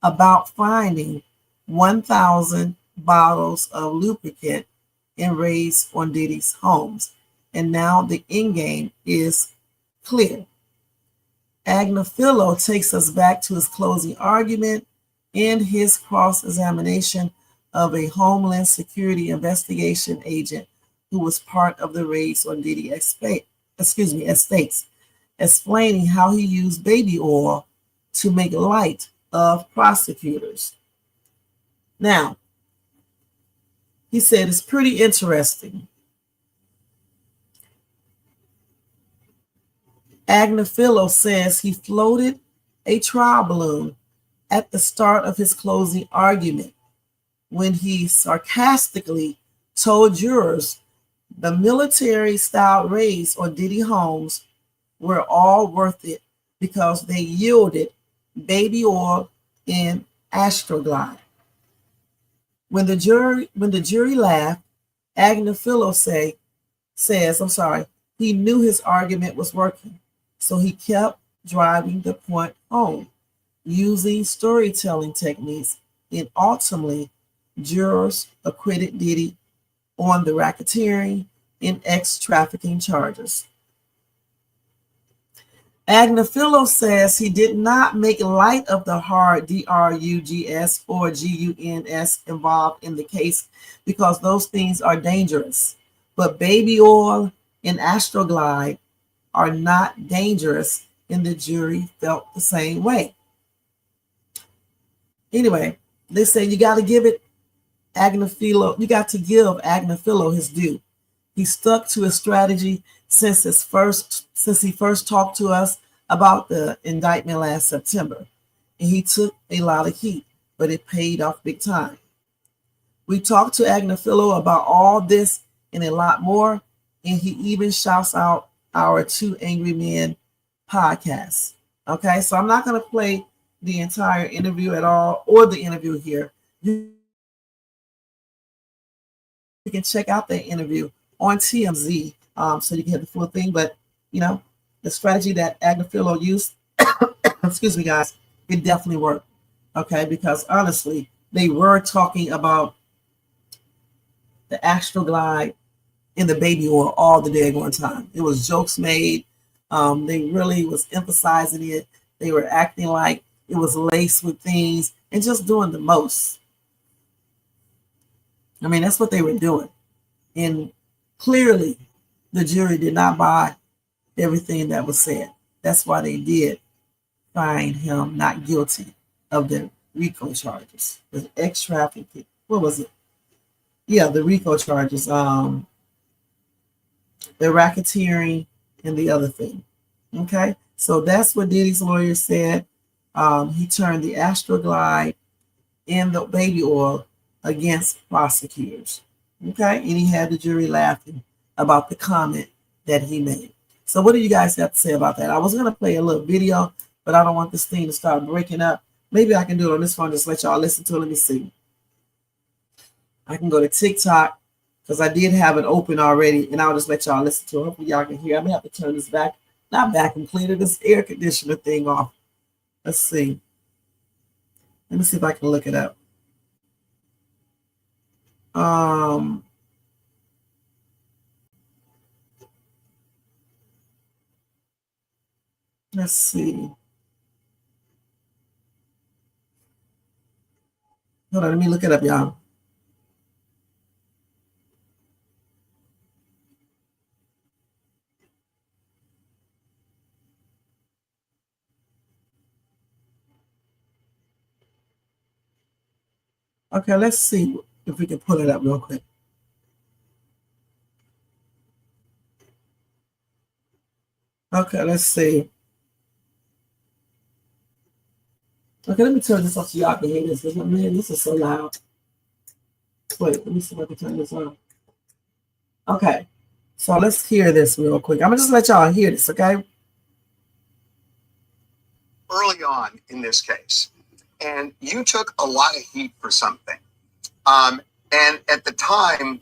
about finding 1,000 bottles of lubricant and raids on Diddy's homes. And now the end game is clear. Agnifilo takes us back to his closing argument and his cross-examination of a Homeland Security investigation agent who was part of the raids on Diddy estates, explaining how he used baby oil to make light of prosecutors. Now, he said it's pretty interesting. Agnifilo says he floated a trial balloon at the start of his closing argument when he sarcastically told jurors the military-style raids on Diddy homes were all worth it because they yielded baby oil and Astroglide. When the jury laughed, Agnifilo says he knew his argument was working, so he kept driving the point home, using storytelling techniques, and ultimately, jurors acquitted Diddy on the racketeering and ex-trafficking charges. Agnifilo says he did not make light of the hard drugs or guns involved in the case because those things are dangerous. But baby oil and Astroglide are not dangerous, and the jury felt the same way. Anyway, they say you got to give Agnifilo his due. He stuck to his strategy since he first talked to us about the indictment last September, and he took a lot of heat, but it paid off big time. We talked to Agnifilo about all this and a lot more, and he even shouts out our Two Angry Men podcast. Okay, so I'm not going to play the entire interview at all, or the interview here. You can check out that interview on TMZ, so you can get the full thing. But the strategy that Agnifilo used, excuse me, guys, it definitely worked. Okay, because honestly, they were talking about the Astroglide and the baby oil all the daggone time. It was jokes made. They really was emphasizing it. They were acting like it was laced with things and just doing the most. I mean, that's what they were doing. And clearly, the jury did not buy everything that was said. That's why they did find him not guilty of the RICO charges. The ex-trafficking. What was it? Yeah, the RICO charges. The racketeering and the other thing. Okay? So that's what Diddy's lawyer said. He turned the Astroglide and the baby oil against prosecutors. Okay? And he had the jury laughing about the comment that he made. So what do you guys have to say about that? I was going to play a little video, but I don't want this thing to start breaking up. Maybe I can do it on this phone, just let y'all listen to it. Let me see. I can go to TikTok because I did have it open already, and I'll just let y'all listen to it. Hopefully y'all can hear. I'm going to have to turn this back, not back and clean this air conditioner thing off. Let's see. Let me see if I can look it up. Let's see. Hold on, let me look it up, y'all. Okay, let's see if we can pull it up real quick. Okay, let's see. Okay, let me turn this off so y'all can hear this. Man, this is so loud. Wait, let me see if I can turn this on. Okay, so let's hear this real quick. I'm gonna just let y'all hear this, okay? Early on in this case, and you took a lot of heat for something. And at the time,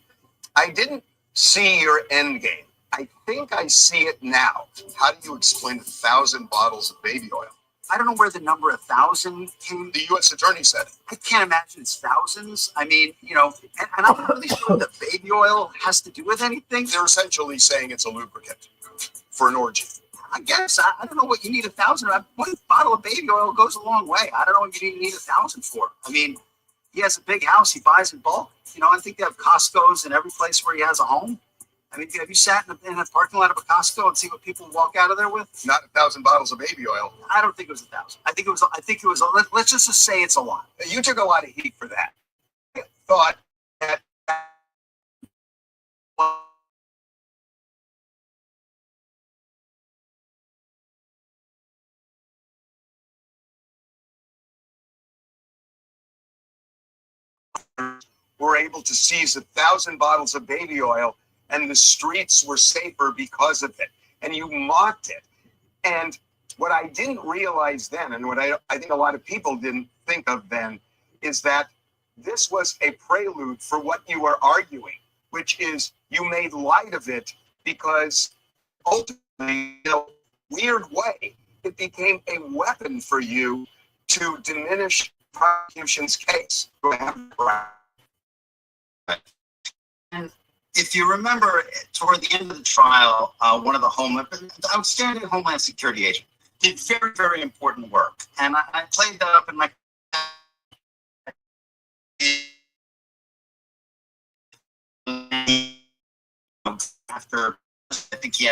I didn't see your end game. I think I see it now. How do you explain 1,000 bottles of baby oil? I don't know where the number 1,000 came. The U.S. attorney said it. I can't imagine it's thousands. I mean, you know, and I'm not really sure what the baby oil has to do with anything. They're essentially saying it's a lubricant for an orgy. I guess I don't know what you need 1,000. One bottle of baby oil goes a long way. I don't know what you need 1,000 for. I mean, he has a big house. He buys in bulk. You know, I think they have Costco's in every place where he has a home. I mean, have you sat in a parking lot of a Costco and see what people walk out of there with? Not 1,000 bottles of baby oil. I don't think it was 1,000. I think it was. Let's just say it's a lot. You took a lot of heat for that. I thought that were able to seize 1,000 bottles of baby oil, and the streets were safer because of it. And you mocked it. And what I didn't realize then, and what I think a lot of people didn't think of then, is that this was a prelude for what you were arguing, which is you made light of it because ultimately, in a weird way, it became a weapon for you to diminish prosecution's case. And if you remember, toward the end of the trial, one of the outstanding Homeland Security agent did very, very important work. And I played that up in my after I think he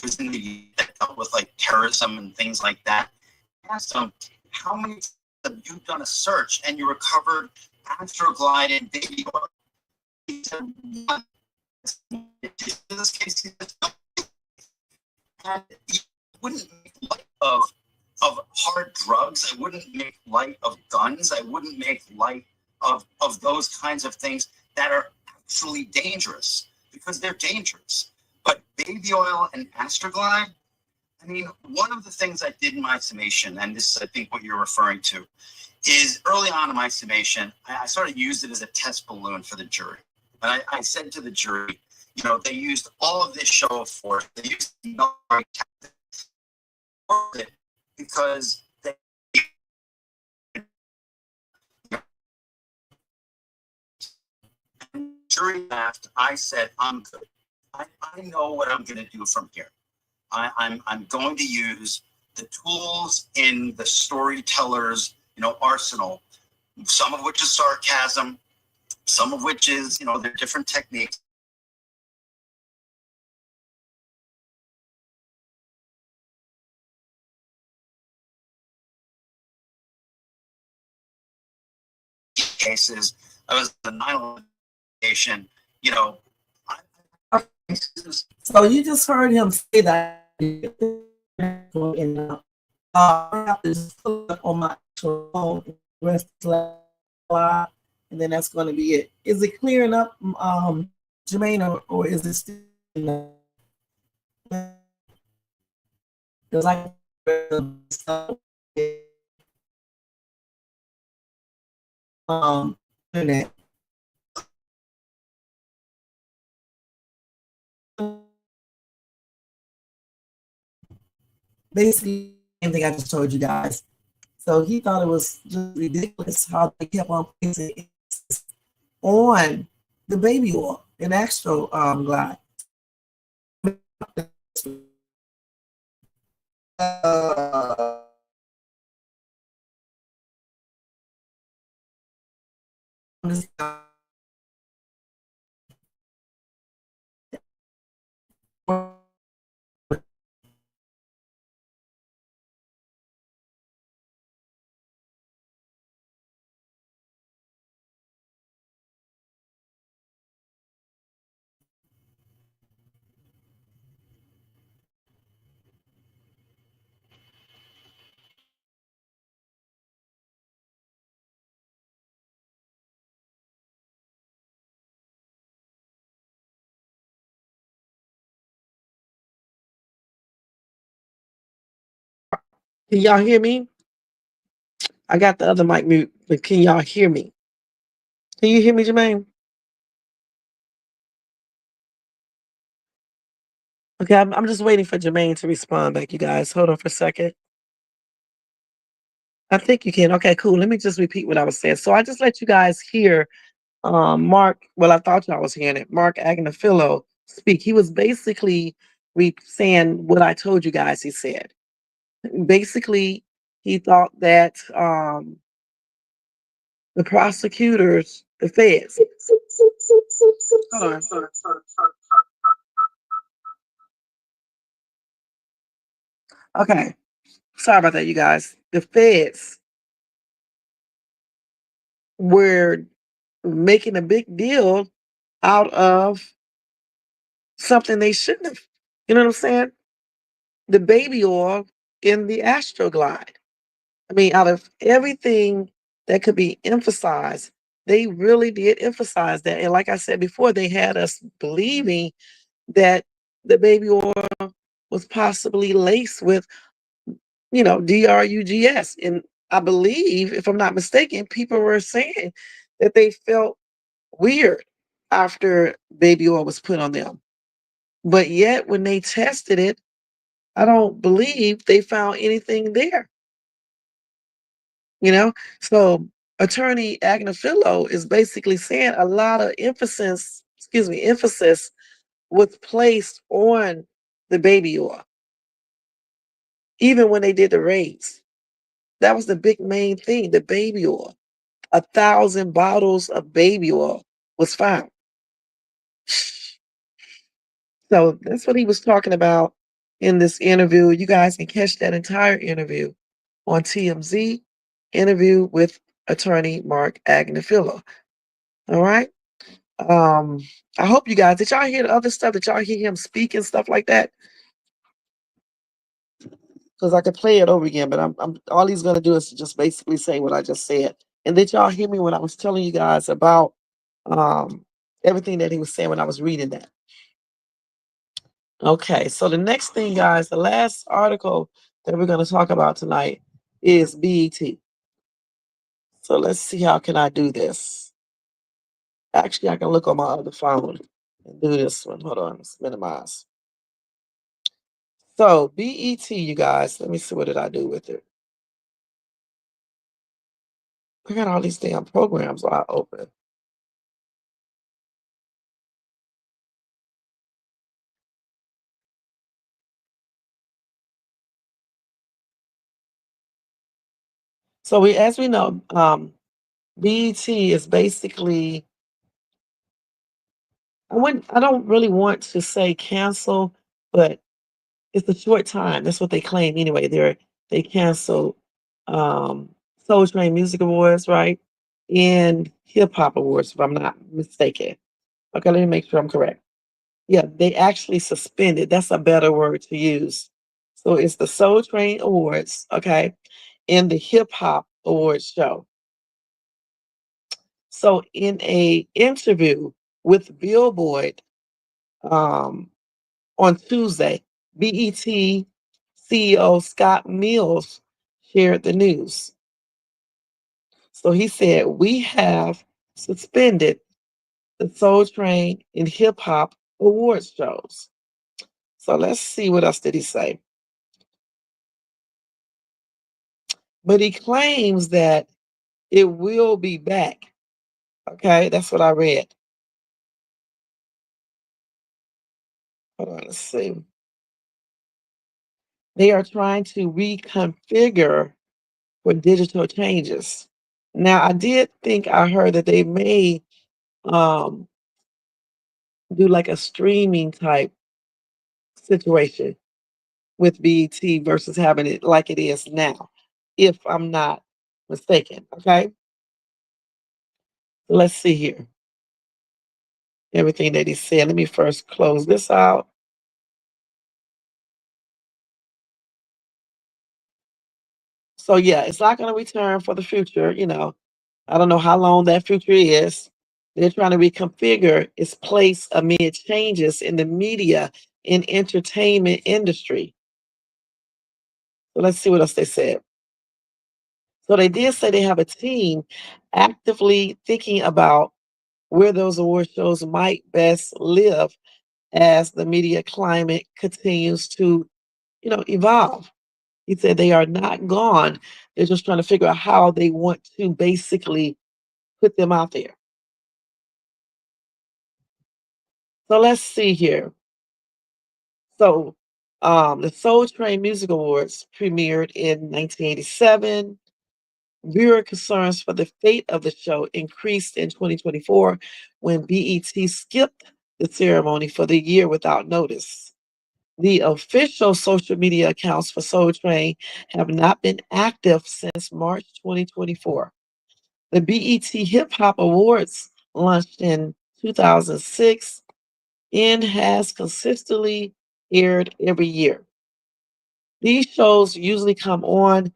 was in the that dealt with like terrorism and things like that. I asked him, how many times have you done a search and you recovered Astroglide and baby oil? He said, one. In this case, he said, and you wouldn't make light of hard drugs. I wouldn't make light of guns. I wouldn't make light of those kinds of things that are actually dangerous because they're dangerous. But baby oil and Astroglide, I mean, one of the things I did in my summation, and this is, I think, what you're referring to, is early on in my summation, I sort of used it as a test balloon for the jury. And I said to the jury, you know, they used all of this show of force. They used military tactics because they. And the jury laughed. I said, I'm good. I know what I'm going to do from here. I'm going to use the tools in the storyteller's, you know, arsenal, some of which is sarcasm, some of which is, you know, they're different techniques. Cases, I was the 9/11 nation, you know. So you just heard him say that. I have to just pull up on my actual phone, rest live, and then that's going to be it. Is it clearing up, Jermaine, or is it still? Because I internet. Basically, same thing I just told you guys. So he thought it was just ridiculous how they kept on placing on the baby oil and Astro Glide. Can y'all hear me? I got the other mic mute, but can y'all hear me? Can you hear me, Jermaine? Okay, I'm just waiting for Jermaine to respond back, you guys. Hold on for a second. I think you can. Okay, cool. Let me just repeat what I was saying. So I just let you guys hear Mark, well, I thought y'all was hearing it, Mark Agnifilo speak. He was basically saying what I told you guys he said. Basically, he thought that the prosecutors, the feds. Hold on. Okay. Sorry about that, you guys. The feds were making a big deal out of something they shouldn't have. You know what I'm saying? The baby oil in the Astroglide. I mean, out of everything that could be emphasized, they really did emphasize that. And like I said before, they had us believing that the baby oil was possibly laced with, drugs. And I believe, if I'm not mistaken, people were saying that they felt weird after baby oil was put on them. But yet, when they tested it, I don't believe they found anything there. So Attorney Agnifilo is basically saying a lot of emphasis was placed on the baby oil, even when they did the raids. That was the big main thing, the baby oil. 1,000 bottles of baby oil was found. So that's what he was talking about in this interview. You guys can catch that entire interview on TMZ, interview with attorney Mark Agnifilo. All right. I hope you guys, did y'all hear the other stuff? Did y'all hear him speak and stuff like that? Because I could play it over again, but I'm all he's gonna do is just basically say what I just said. And did y'all hear me when I was telling you guys about everything that he was saying when I was reading that? Okay, so the next thing, guys, the last article that we're gonna talk about tonight is BET. So let's see how can I do this. Actually, I can look on my other phone and do this one. Hold on, let's minimize. So BET, you guys, let me see what did I do with it. I got all these damn programs I open. So as we know, BET is basically, I don't really want to say cancel, but it's a short time. That's what they claim anyway. They canceled Soul Train Music Awards, right? And Hip Hop Awards, if I'm not mistaken. Okay, let me make sure I'm correct. Yeah, they actually suspended. That's a better word to use. So it's the Soul Train Awards, okay, and the Hip Hop Awards show. So in a interview with Billboard on Tuesday, BET CEO Scott Mills shared the news. So he said, we have suspended the Soul Train and Hip Hop Awards shows. So let's see, what else did he say? But he claims that it will be back. Okay, that's what I read. Hold on, let's see. They are trying to reconfigure for digital changes. Now, I did think I heard that they may do like a streaming type situation with BET versus having it like it is now, if I'm not mistaken. Okay, let's see here. Everything that he said. Let me first close this out. So yeah, it's not going to return for the future. I don't know how long that future is. They're trying to reconfigure its place amid changes in the media and entertainment industry. So let's see what else they said. So they did say they have a team actively thinking about where those award shows might best live as the media climate continues to, evolve. He said they are not gone. They're just trying to figure out how they want to basically put them out there. So let's see here. So the Soul Train Music Awards premiered in 1987. Viewer concerns for the fate of the show increased in 2024 when BET skipped the ceremony for the year without notice. The official social media accounts for Soul Train have not been active since March 2024. The BET Hip Hop Awards launched in 2006 and has consistently aired every year. These shows usually come on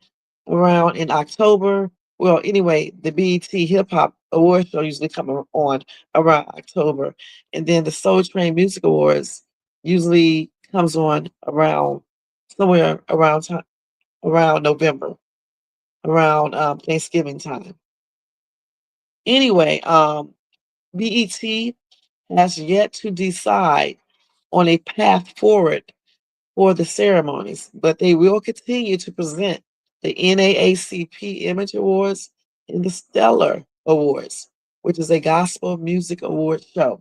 around in October. Well, anyway, the BET Hip Hop Awards show usually come on around October, and then the Soul Train Music Awards usually comes on around somewhere around November, around Thanksgiving time. Anyway, BET has yet to decide on a path forward for the ceremonies, but they will continue to present the NAACP Image Awards and the Stellar Awards, which is a gospel music award show.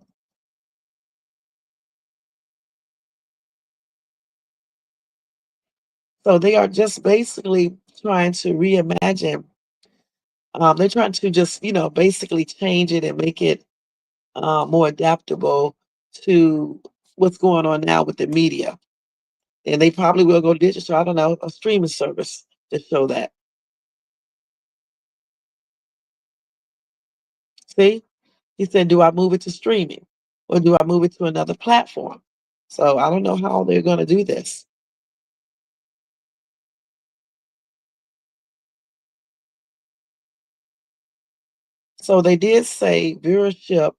So they are just basically trying to reimagine. They're trying to just, basically change it and make it more adaptable to what's going on now with the media. And they probably will go digital, I don't know, a streaming service to show that. See? He said, do I move it to streaming or do I move it to another platform? So I don't know how they're going to do this. So they did say viewership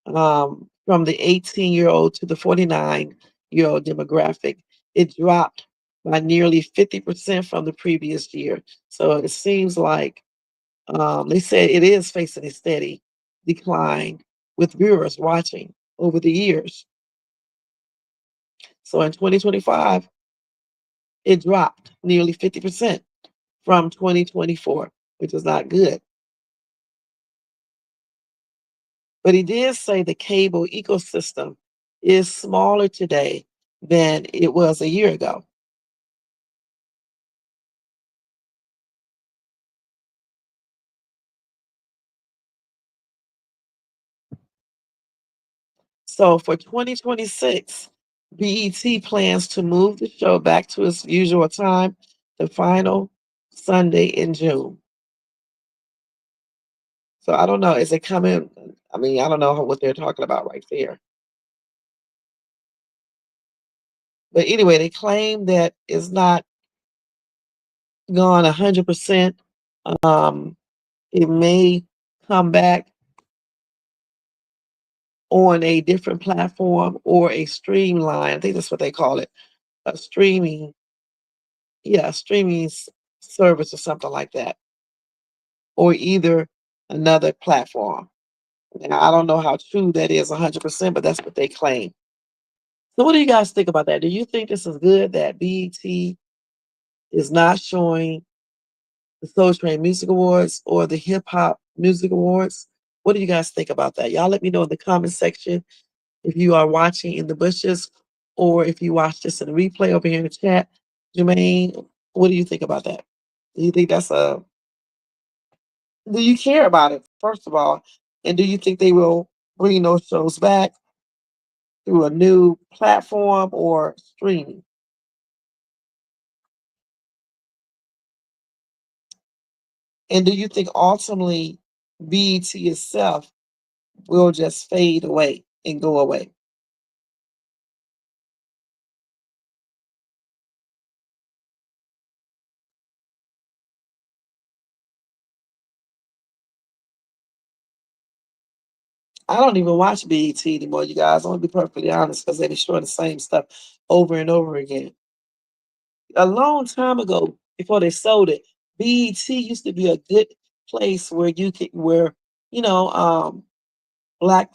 from the 18-year-old to the 49-year-old demographic, it dropped by nearly 50% from the previous year. So it seems like they said it is facing a steady decline with viewers watching over the years. So in 2025, it dropped nearly 50% from 2024, which is not good. But he did say the cable ecosystem is smaller today than it was a year ago. So for 2026, BET plans to move the show back to its usual time, the final Sunday in June. So I don't know, is it coming? I mean, I don't know what they're talking about right there. But anyway, they claim that it's not gone 100%. It may come back on a different platform or a streamline. I think that's what they call it, a streaming, streaming service or something like that, or either another platform. Now, I don't know how true that is 100%, but that's what they claim. So what do you guys think about that? Do you think this is good that BET is not showing the Soul Train Music Awards or the Hip Hop Music Awards? What do you guys think about that? Y'all let me know in the comment section if you are watching in the bushes or if you watch this in the replay over here in the chat. Jermaine, what do you think about that? Do you think do you care about it, first of all? And do you think they will bring those shows back through a new platform or streaming? And do you think ultimately BET itself will just fade away and go away? I don't even watch BET anymore, you guys. I'm gonna be perfectly honest, because they be showing the same stuff over and over again. a long time ago, before they sold it, BET used to be a good place where you could, where, you know, black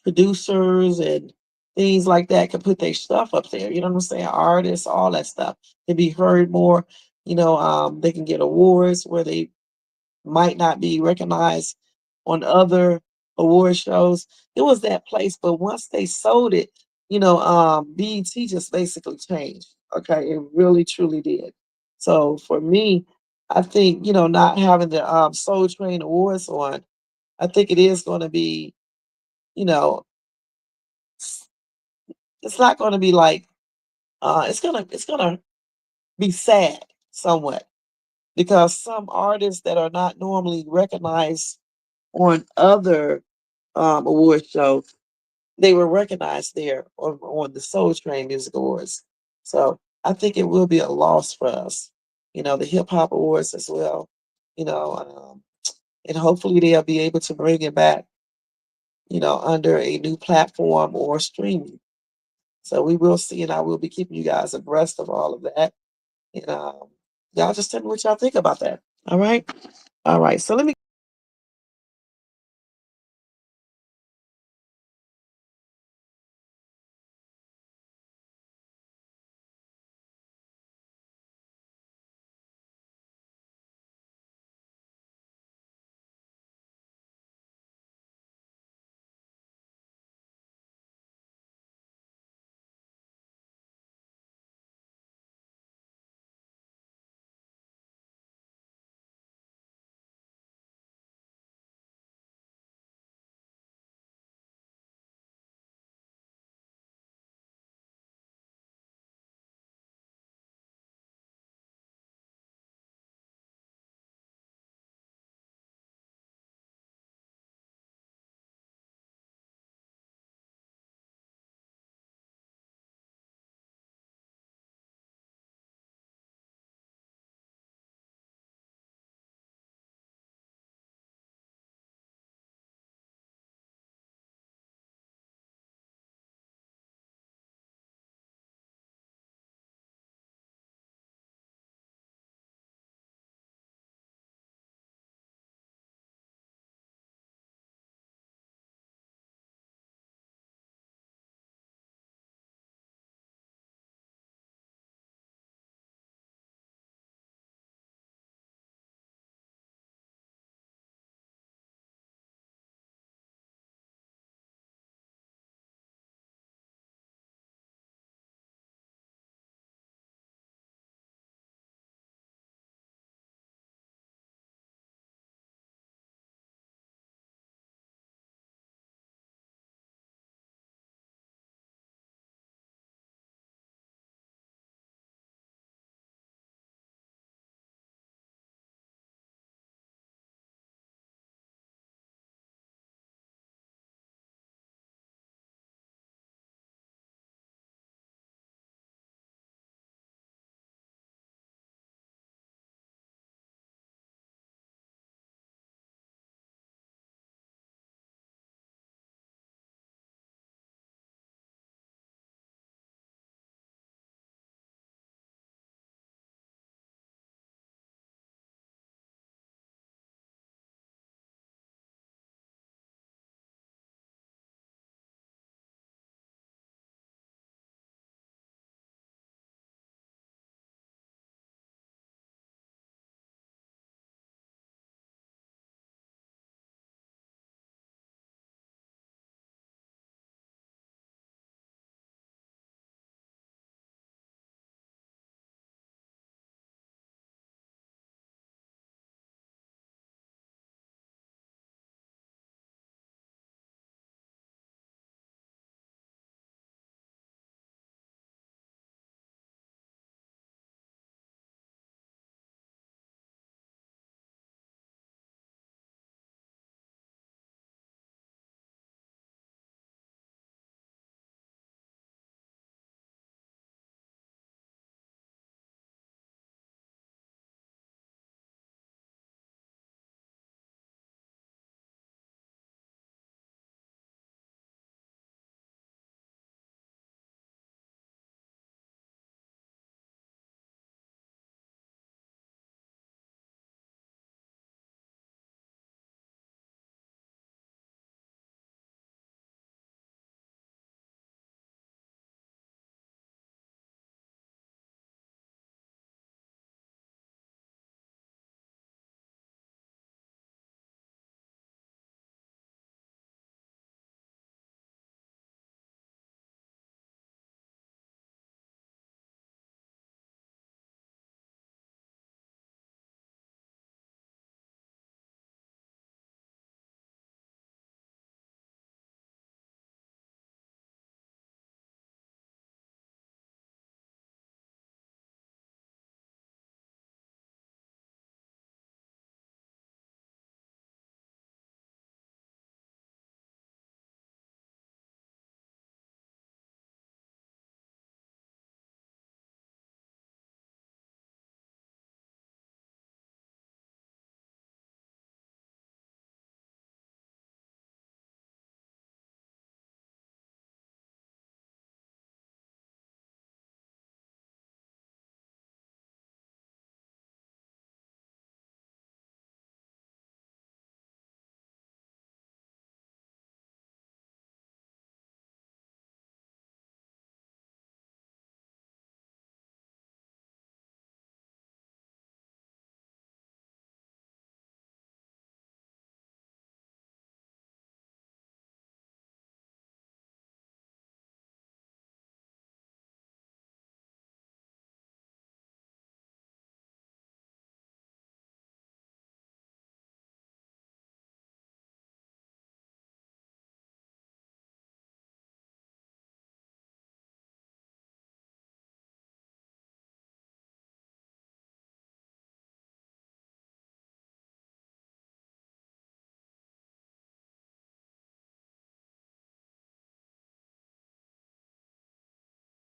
producers and things like that can put their stuff up there. You know what I'm saying? Artists, all that stuff can be heard more. You know, they can get awards where they might not be recognized on other award shows. It was that place, but once they sold it, you know, BET just basically changed. Okay, it really truly did. So for me, I think, you know, not having the Soul Train Awards on, I think it is going to be, you know, it's not going to be like it's gonna be sad somewhat because some artists that are not normally recognized on other award shows, they were recognized there on the Soul Train Music Awards. So I think it will be a loss for us, you know, the hip hop awards as well, you know, and hopefully they'll be able to bring it back, you know, under a new platform or streaming. So we will see, and I will be keeping you guys abreast of all of that. And y'all just tell me what y'all think about that. All right. All right. So let me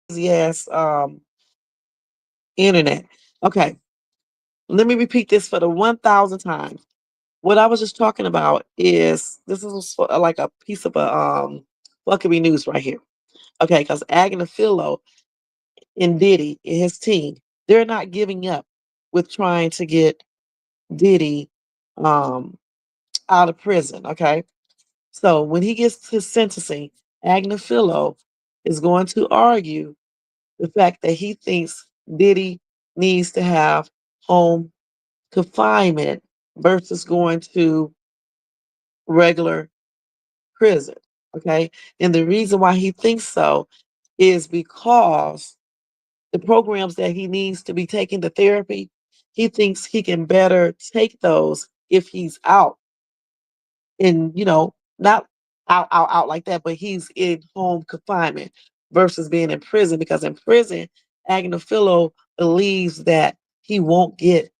Yes, internet. Okay, let me repeat this for the 1,000 times. What I was just talking about is this is like a piece of a Fuckery News right here. Okay, because Agnifilo and Diddy and his team, they're not giving up with trying to get Diddy um out of prison. Okay. So when he gets his sentencing, Agnifilo is going to argue the fact that he thinks Diddy needs to have home confinement versus going to regular prison. Okay. And the reason why he thinks so is because the programs that he needs to be taking the therapy, he thinks he can better take those if he's out and, not out like that, but he's in home confinement versus being in prison because in prison, Agnifilo believes that he won't get,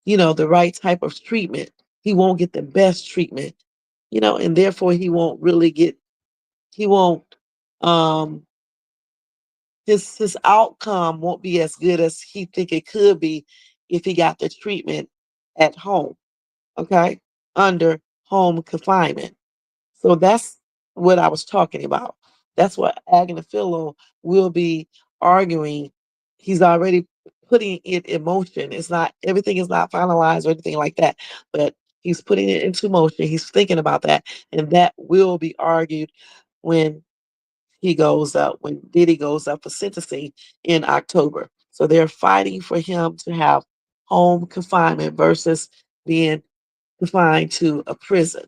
the right type of treatment. He won't get the best treatment, and therefore he won't, um, his outcome won't be as good as he think it could be if he got the treatment at home, okay, under home confinement. So that's what I was talking about. That's what Agnifilo will be arguing. He's already putting it in motion. It's not everything is not finalized or anything like that, but he's putting it into motion. He's thinking about that, and that will be argued when when Diddy goes up for sentencing in October. So they're fighting for him to have home confinement versus being confined to a prison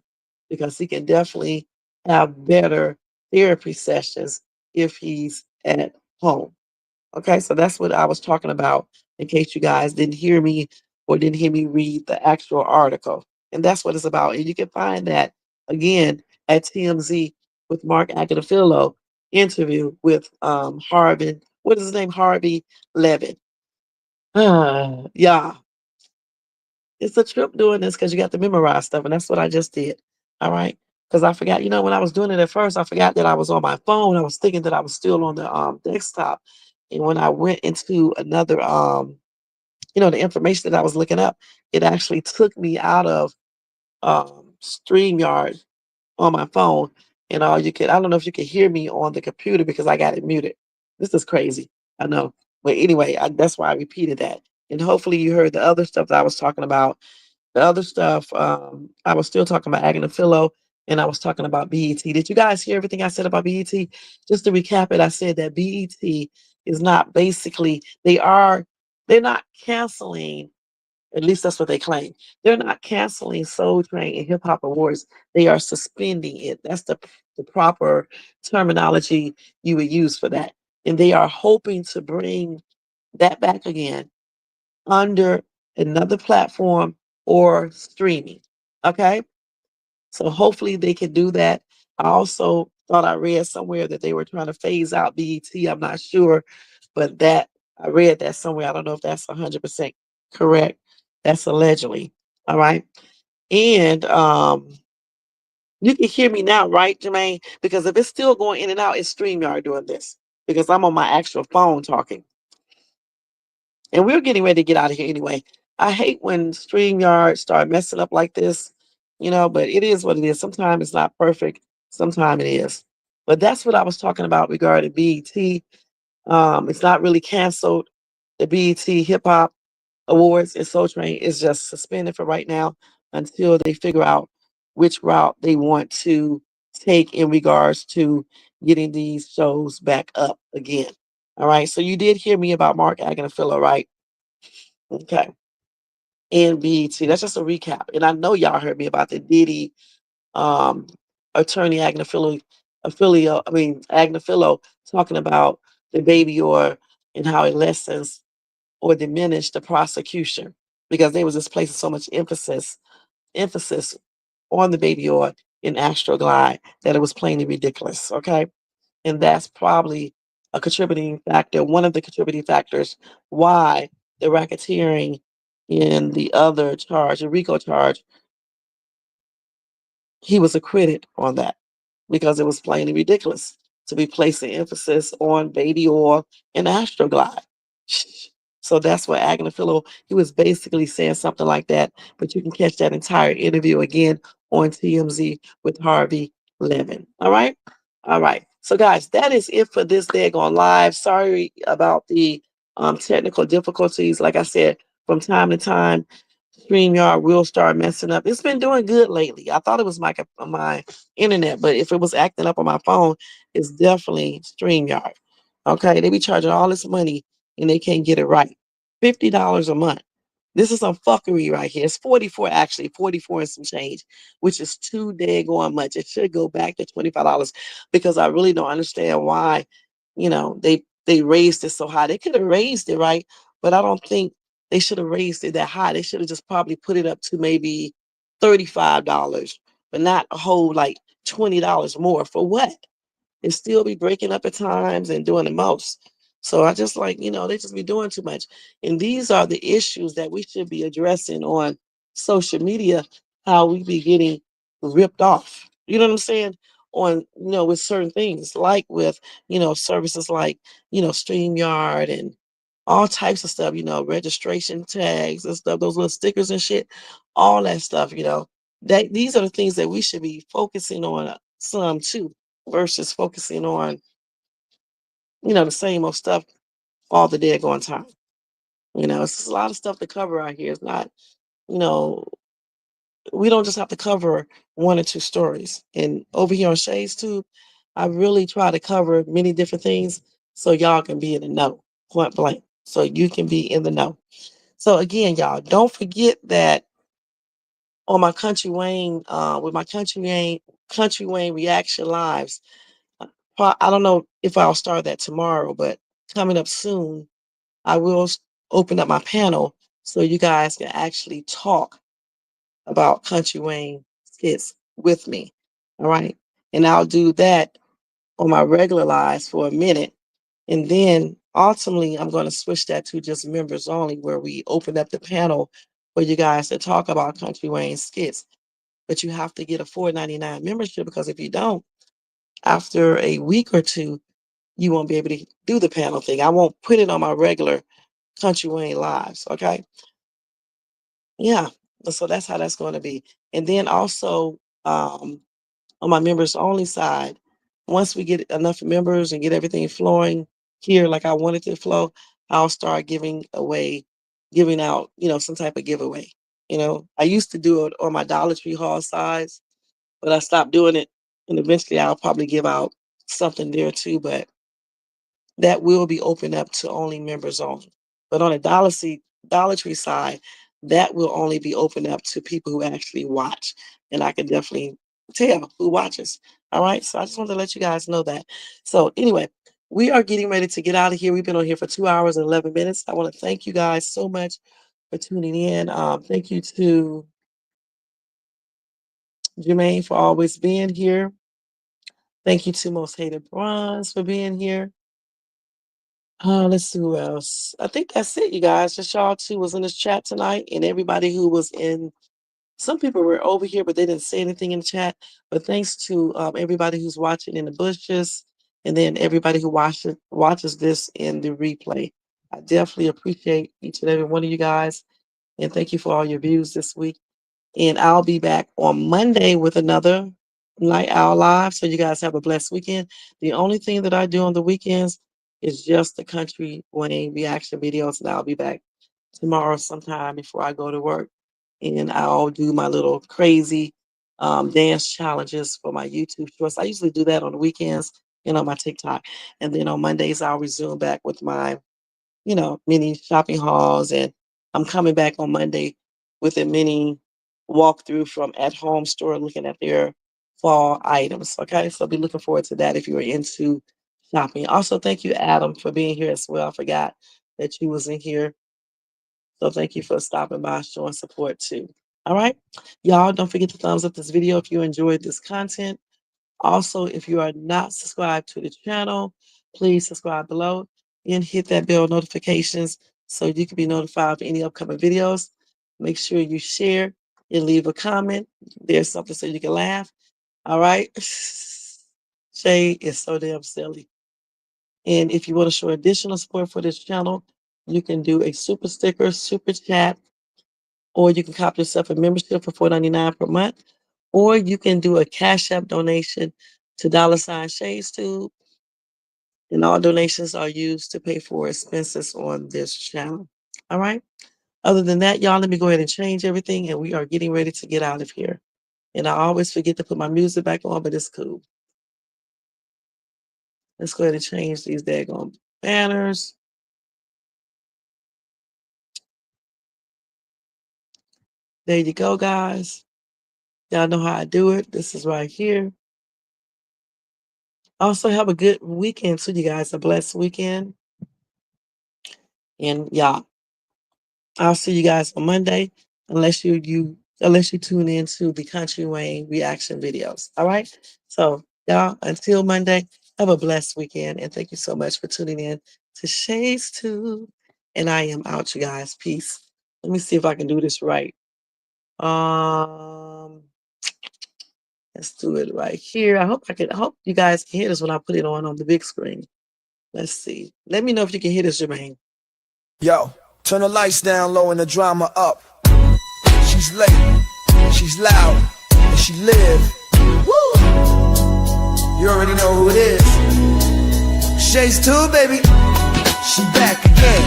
because he can definitely have better therapy sessions if he's at home. Okay, so that's what I was talking about in case you guys didn't hear me or didn't hear me read the actual article. And that's what it's about. And you can find that again at TMZ with Mark Agnifilo interview with Harvey. What is his name? Harvey Levin. Yeah, it's a trip doing this because you got to memorize stuff, and that's what I just did. All right. Because I forgot, when I was doing it at first, I forgot that I was on my phone. I was thinking that I was still on the desktop. And when I went into another the information that I was looking up, it actually took me out of StreamYard on my phone. And I don't know if you can hear me on the computer because I got it muted. This is crazy. I know. But anyway, that's why I repeated that. And hopefully you heard the other stuff that I was talking about. The other stuff, I was still talking about Agnifilo and I was talking about BET. Did you guys hear everything I said about BET? Just to recap it, I said that BET is not basically, they're not canceling, at least that's what they claim. They're not canceling Soul Train and Hip Hop Awards. They are suspending it. That's the proper terminology you would use for that. And they are hoping to bring that back again under another platform or streaming. Okay. So hopefully they can do that. I also thought I read somewhere that they were trying to phase out BET. I'm not sure, but I read that somewhere. I don't know if that's 100% correct. That's allegedly. All right. And you can hear me now, right, Jermaine? Because if it's still going in and out, it's StreamYard doing this because I'm on my actual phone talking. And we're getting ready to get out of here anyway. I hate when StreamYard start messing up like this, but it is what it is. Sometimes it's not perfect. Sometimes it is. But that's what I was talking about regarding BET. It's not really canceled. The BET Hip Hop Awards and Soul Train is just suspended for right now until they figure out which route they want to take in regards to getting these shows back up again. All right. So you did hear me about Mark Agnifilo, right? Okay. And BET. That's just a recap. And I know y'all heard me about the Diddy attorney Agnifilo talking about the baby or and how it lessens or diminish the prosecution because they was just placing so much emphasis on the baby or in Astroglide that it was plainly ridiculous. Okay. And that's probably a contributing factor, one of the contributing factors why the racketeering in the other charge, the RICO charge, he was acquitted on that because it was plainly ridiculous. to be placing emphasis on baby oil and Astroglide. So that's what Agnifilo, he was basically saying something like that. But you can catch that entire interview again on TMZ with Harvey Levin. All right. All right. So guys, that is it for this daggone live. Sorry about the technical difficulties. Like I said, from time to time, StreamYard will start messing up. It's been doing good lately. I thought it was my internet, but if it was acting up on my phone, it's definitely StreamYard. Okay, they be charging all this money and they can't get it right. $50 a month. This is some fuckery right here. It's 44 actually, 44 and some change, which is too daggone much. It should go back to $25 because I really don't understand why, they raised it so high. They could have raised it, right? But I don't think they should have raised it that high. They should have just probably put it up to maybe $35, but not a whole like $20 more. For what? And still be breaking up at times and doing the most. So I just like, they just be doing too much. And these are the issues that we should be addressing on social media, how we be getting ripped off. You know what I'm saying? On, with certain things, like with, services like, StreamYard and all types of stuff, registration tags and stuff, those little stickers and shit, all that stuff, that these are the things that we should be focusing on some too, versus focusing on, the same old stuff all the daggone time. It's just a lot of stuff to cover out here. It's not, you know, we don't just have to cover one or two stories. And over here on Shades Tube, I really try to cover many different things so y'all can be in the know, point blank. So you can be in the know. So again, y'all, don't forget that on my with my Country Wayne reaction lives, I don't know if I'll start that tomorrow, but coming up soon, I will open up my panel so you guys can actually talk about Country Wayne skits with me. All right. And I'll do that on my regular lives for a minute. And then ultimately, I'm going to switch that to just members only, where we open up the panel for you guys to talk about Country Wayne skits. But you have to get a $4.99 membership, because if you don't, after a week or two, you won't be able to do the panel thing. I won't put it on my regular Country Wayne lives. Okay. Yeah. So that's how that's going to be. And then also on my members only side, once we get enough members and get everything flowing here like I want it to flow, I'll start giving out, some type of giveaway. I used to do it on my Dollar Tree haul size, but I stopped doing it. And eventually I'll probably give out something there too, but that will be open up to only members only. But on a Dollar Tree side, that will only be open up to people who actually watch. And I can definitely tell who watches. All right. So I just wanted to let you guys know that. So anyway, we are getting ready to get out of here. We've been on here for 2 hours and 11 minutes. I want to thank you guys so much for tuning in. Thank you to Jermaine for always being here. Thank you to Most Hated Bronze for being here. Let's see who else. I think that's it, you guys. Just y'all two was in this chat tonight, and everybody who was in. Some people were over here, but they didn't say anything in the chat. But thanks to everybody who's watching in the bushes, and then everybody who watches this in the replay. I definitely appreciate each and every one of you guys, and thank you for all your views this week. And I'll be back on Monday with another Night Owl Live. So you guys have a blessed weekend. The only thing that I do on the weekends is just the Country Wayne reaction videos. And I'll be back tomorrow sometime before I go to work. And I'll do my little crazy dance challenges for my YouTube shorts. I usually do that on the weekends and on my TikTok. And then on Mondays, I'll resume back with my mini shopping hauls. And I'm coming back on Monday with a mini walkthrough from At Home Store, looking at their fall items. Okay, so be looking forward to that if you are into shopping. Also, thank you, Adam, for being here as well. I forgot that you was in here. So thank you for stopping by, showing support too. All right, y'all, don't forget to thumbs up this video if you enjoyed this content. Also, if you are not subscribed to the channel, please subscribe below and hit that bell notifications so you can be notified of any upcoming videos. Make sure you share and leave a comment. There's something so you can laugh. All right. Shay is so damn silly. And if you want to show additional support for this channel, you can do a super sticker, super chat, or you can cop yourself a membership for $4.99 per month, or you can do a Cash App donation to $ShaysTube. And all donations are used to pay for expenses on this channel. All right. Other than that, y'all, let me go ahead and change everything, and we are getting ready to get out of here. And I always forget to put my music back on, but it's cool. Let's go ahead and change these daggone banners. There you go, guys. Y'all know how I do it. This is right here. Also, have a good weekend too, you guys. A blessed weekend. And y'all, I'll see you guys on Monday, unless you tune into the Country Wayne reaction videos. All right. So y'all, until Monday, have a blessed weekend, and thank you so much for tuning in to Shades 2. And I am out, you guys. Peace. Let me see if I can do this right. Let's do it right here. I hope you guys can hear this when I put it on the big screen. Let's see. Let me know if you can hear this, Jermaine. Yo, turn the lights down low and the drama up. She's late, she's loud, and she live. Woo! You already know who it is. Shades 2, baby. She back again.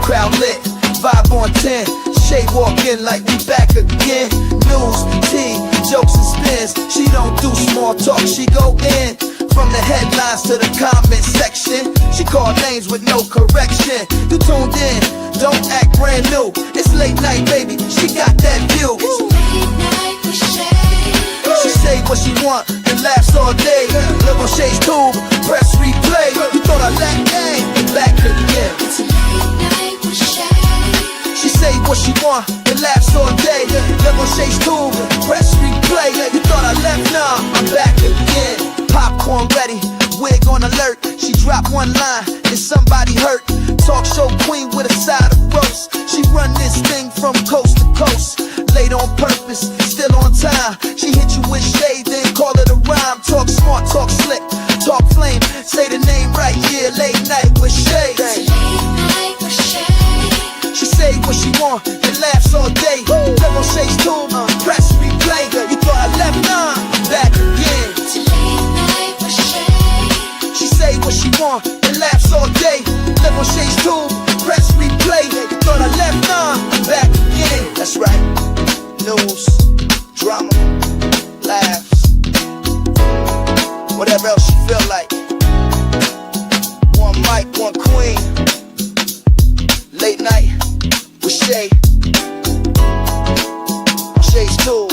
Crowd lit, 5 on 10. Shay walk in like we back again. News, tea, jokes and spins. She don't do small talk, she go in. From the headlines to the comment section, she call names with no correction. You tuned in, don't act brand new. It's late night, baby, she got that view. She say what she want and laughs all day. Live on Shay's Tube, press replay. You thought I lacked game, back again. She say what she want and laughs all day. Live on Shay's Tube, press replay. You thought I left, nah, I'm back again. Popcorn ready, wig on alert. She dropped one line and somebody hurt. Talk show queen with a side of roast. She run this thing from coast to coast. Late on purpose, still on time. She hit you with shade, then call it a rhyme. Talk smart, talk slick, talk flame. Say the name right, yeah, late night with Shay. She say what she want and laughs all day. Live on Shay's Tube, press replay. You thought I left, nah, I'm back again. She say what she want and laughs all day. Live on Shay's Tube, press replay. You thought I left, nah, I'm back again. That's right. News, drama, laughs, whatever else you feel like. One mic, one queen. Late night with Shay. Shay's Tube,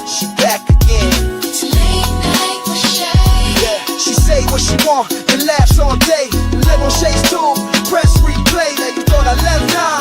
she back again. It's late night with Shay. Yeah, she say what she want and laughs all day. Live on Shay's Tube, press replay. Now you thought I left, nah.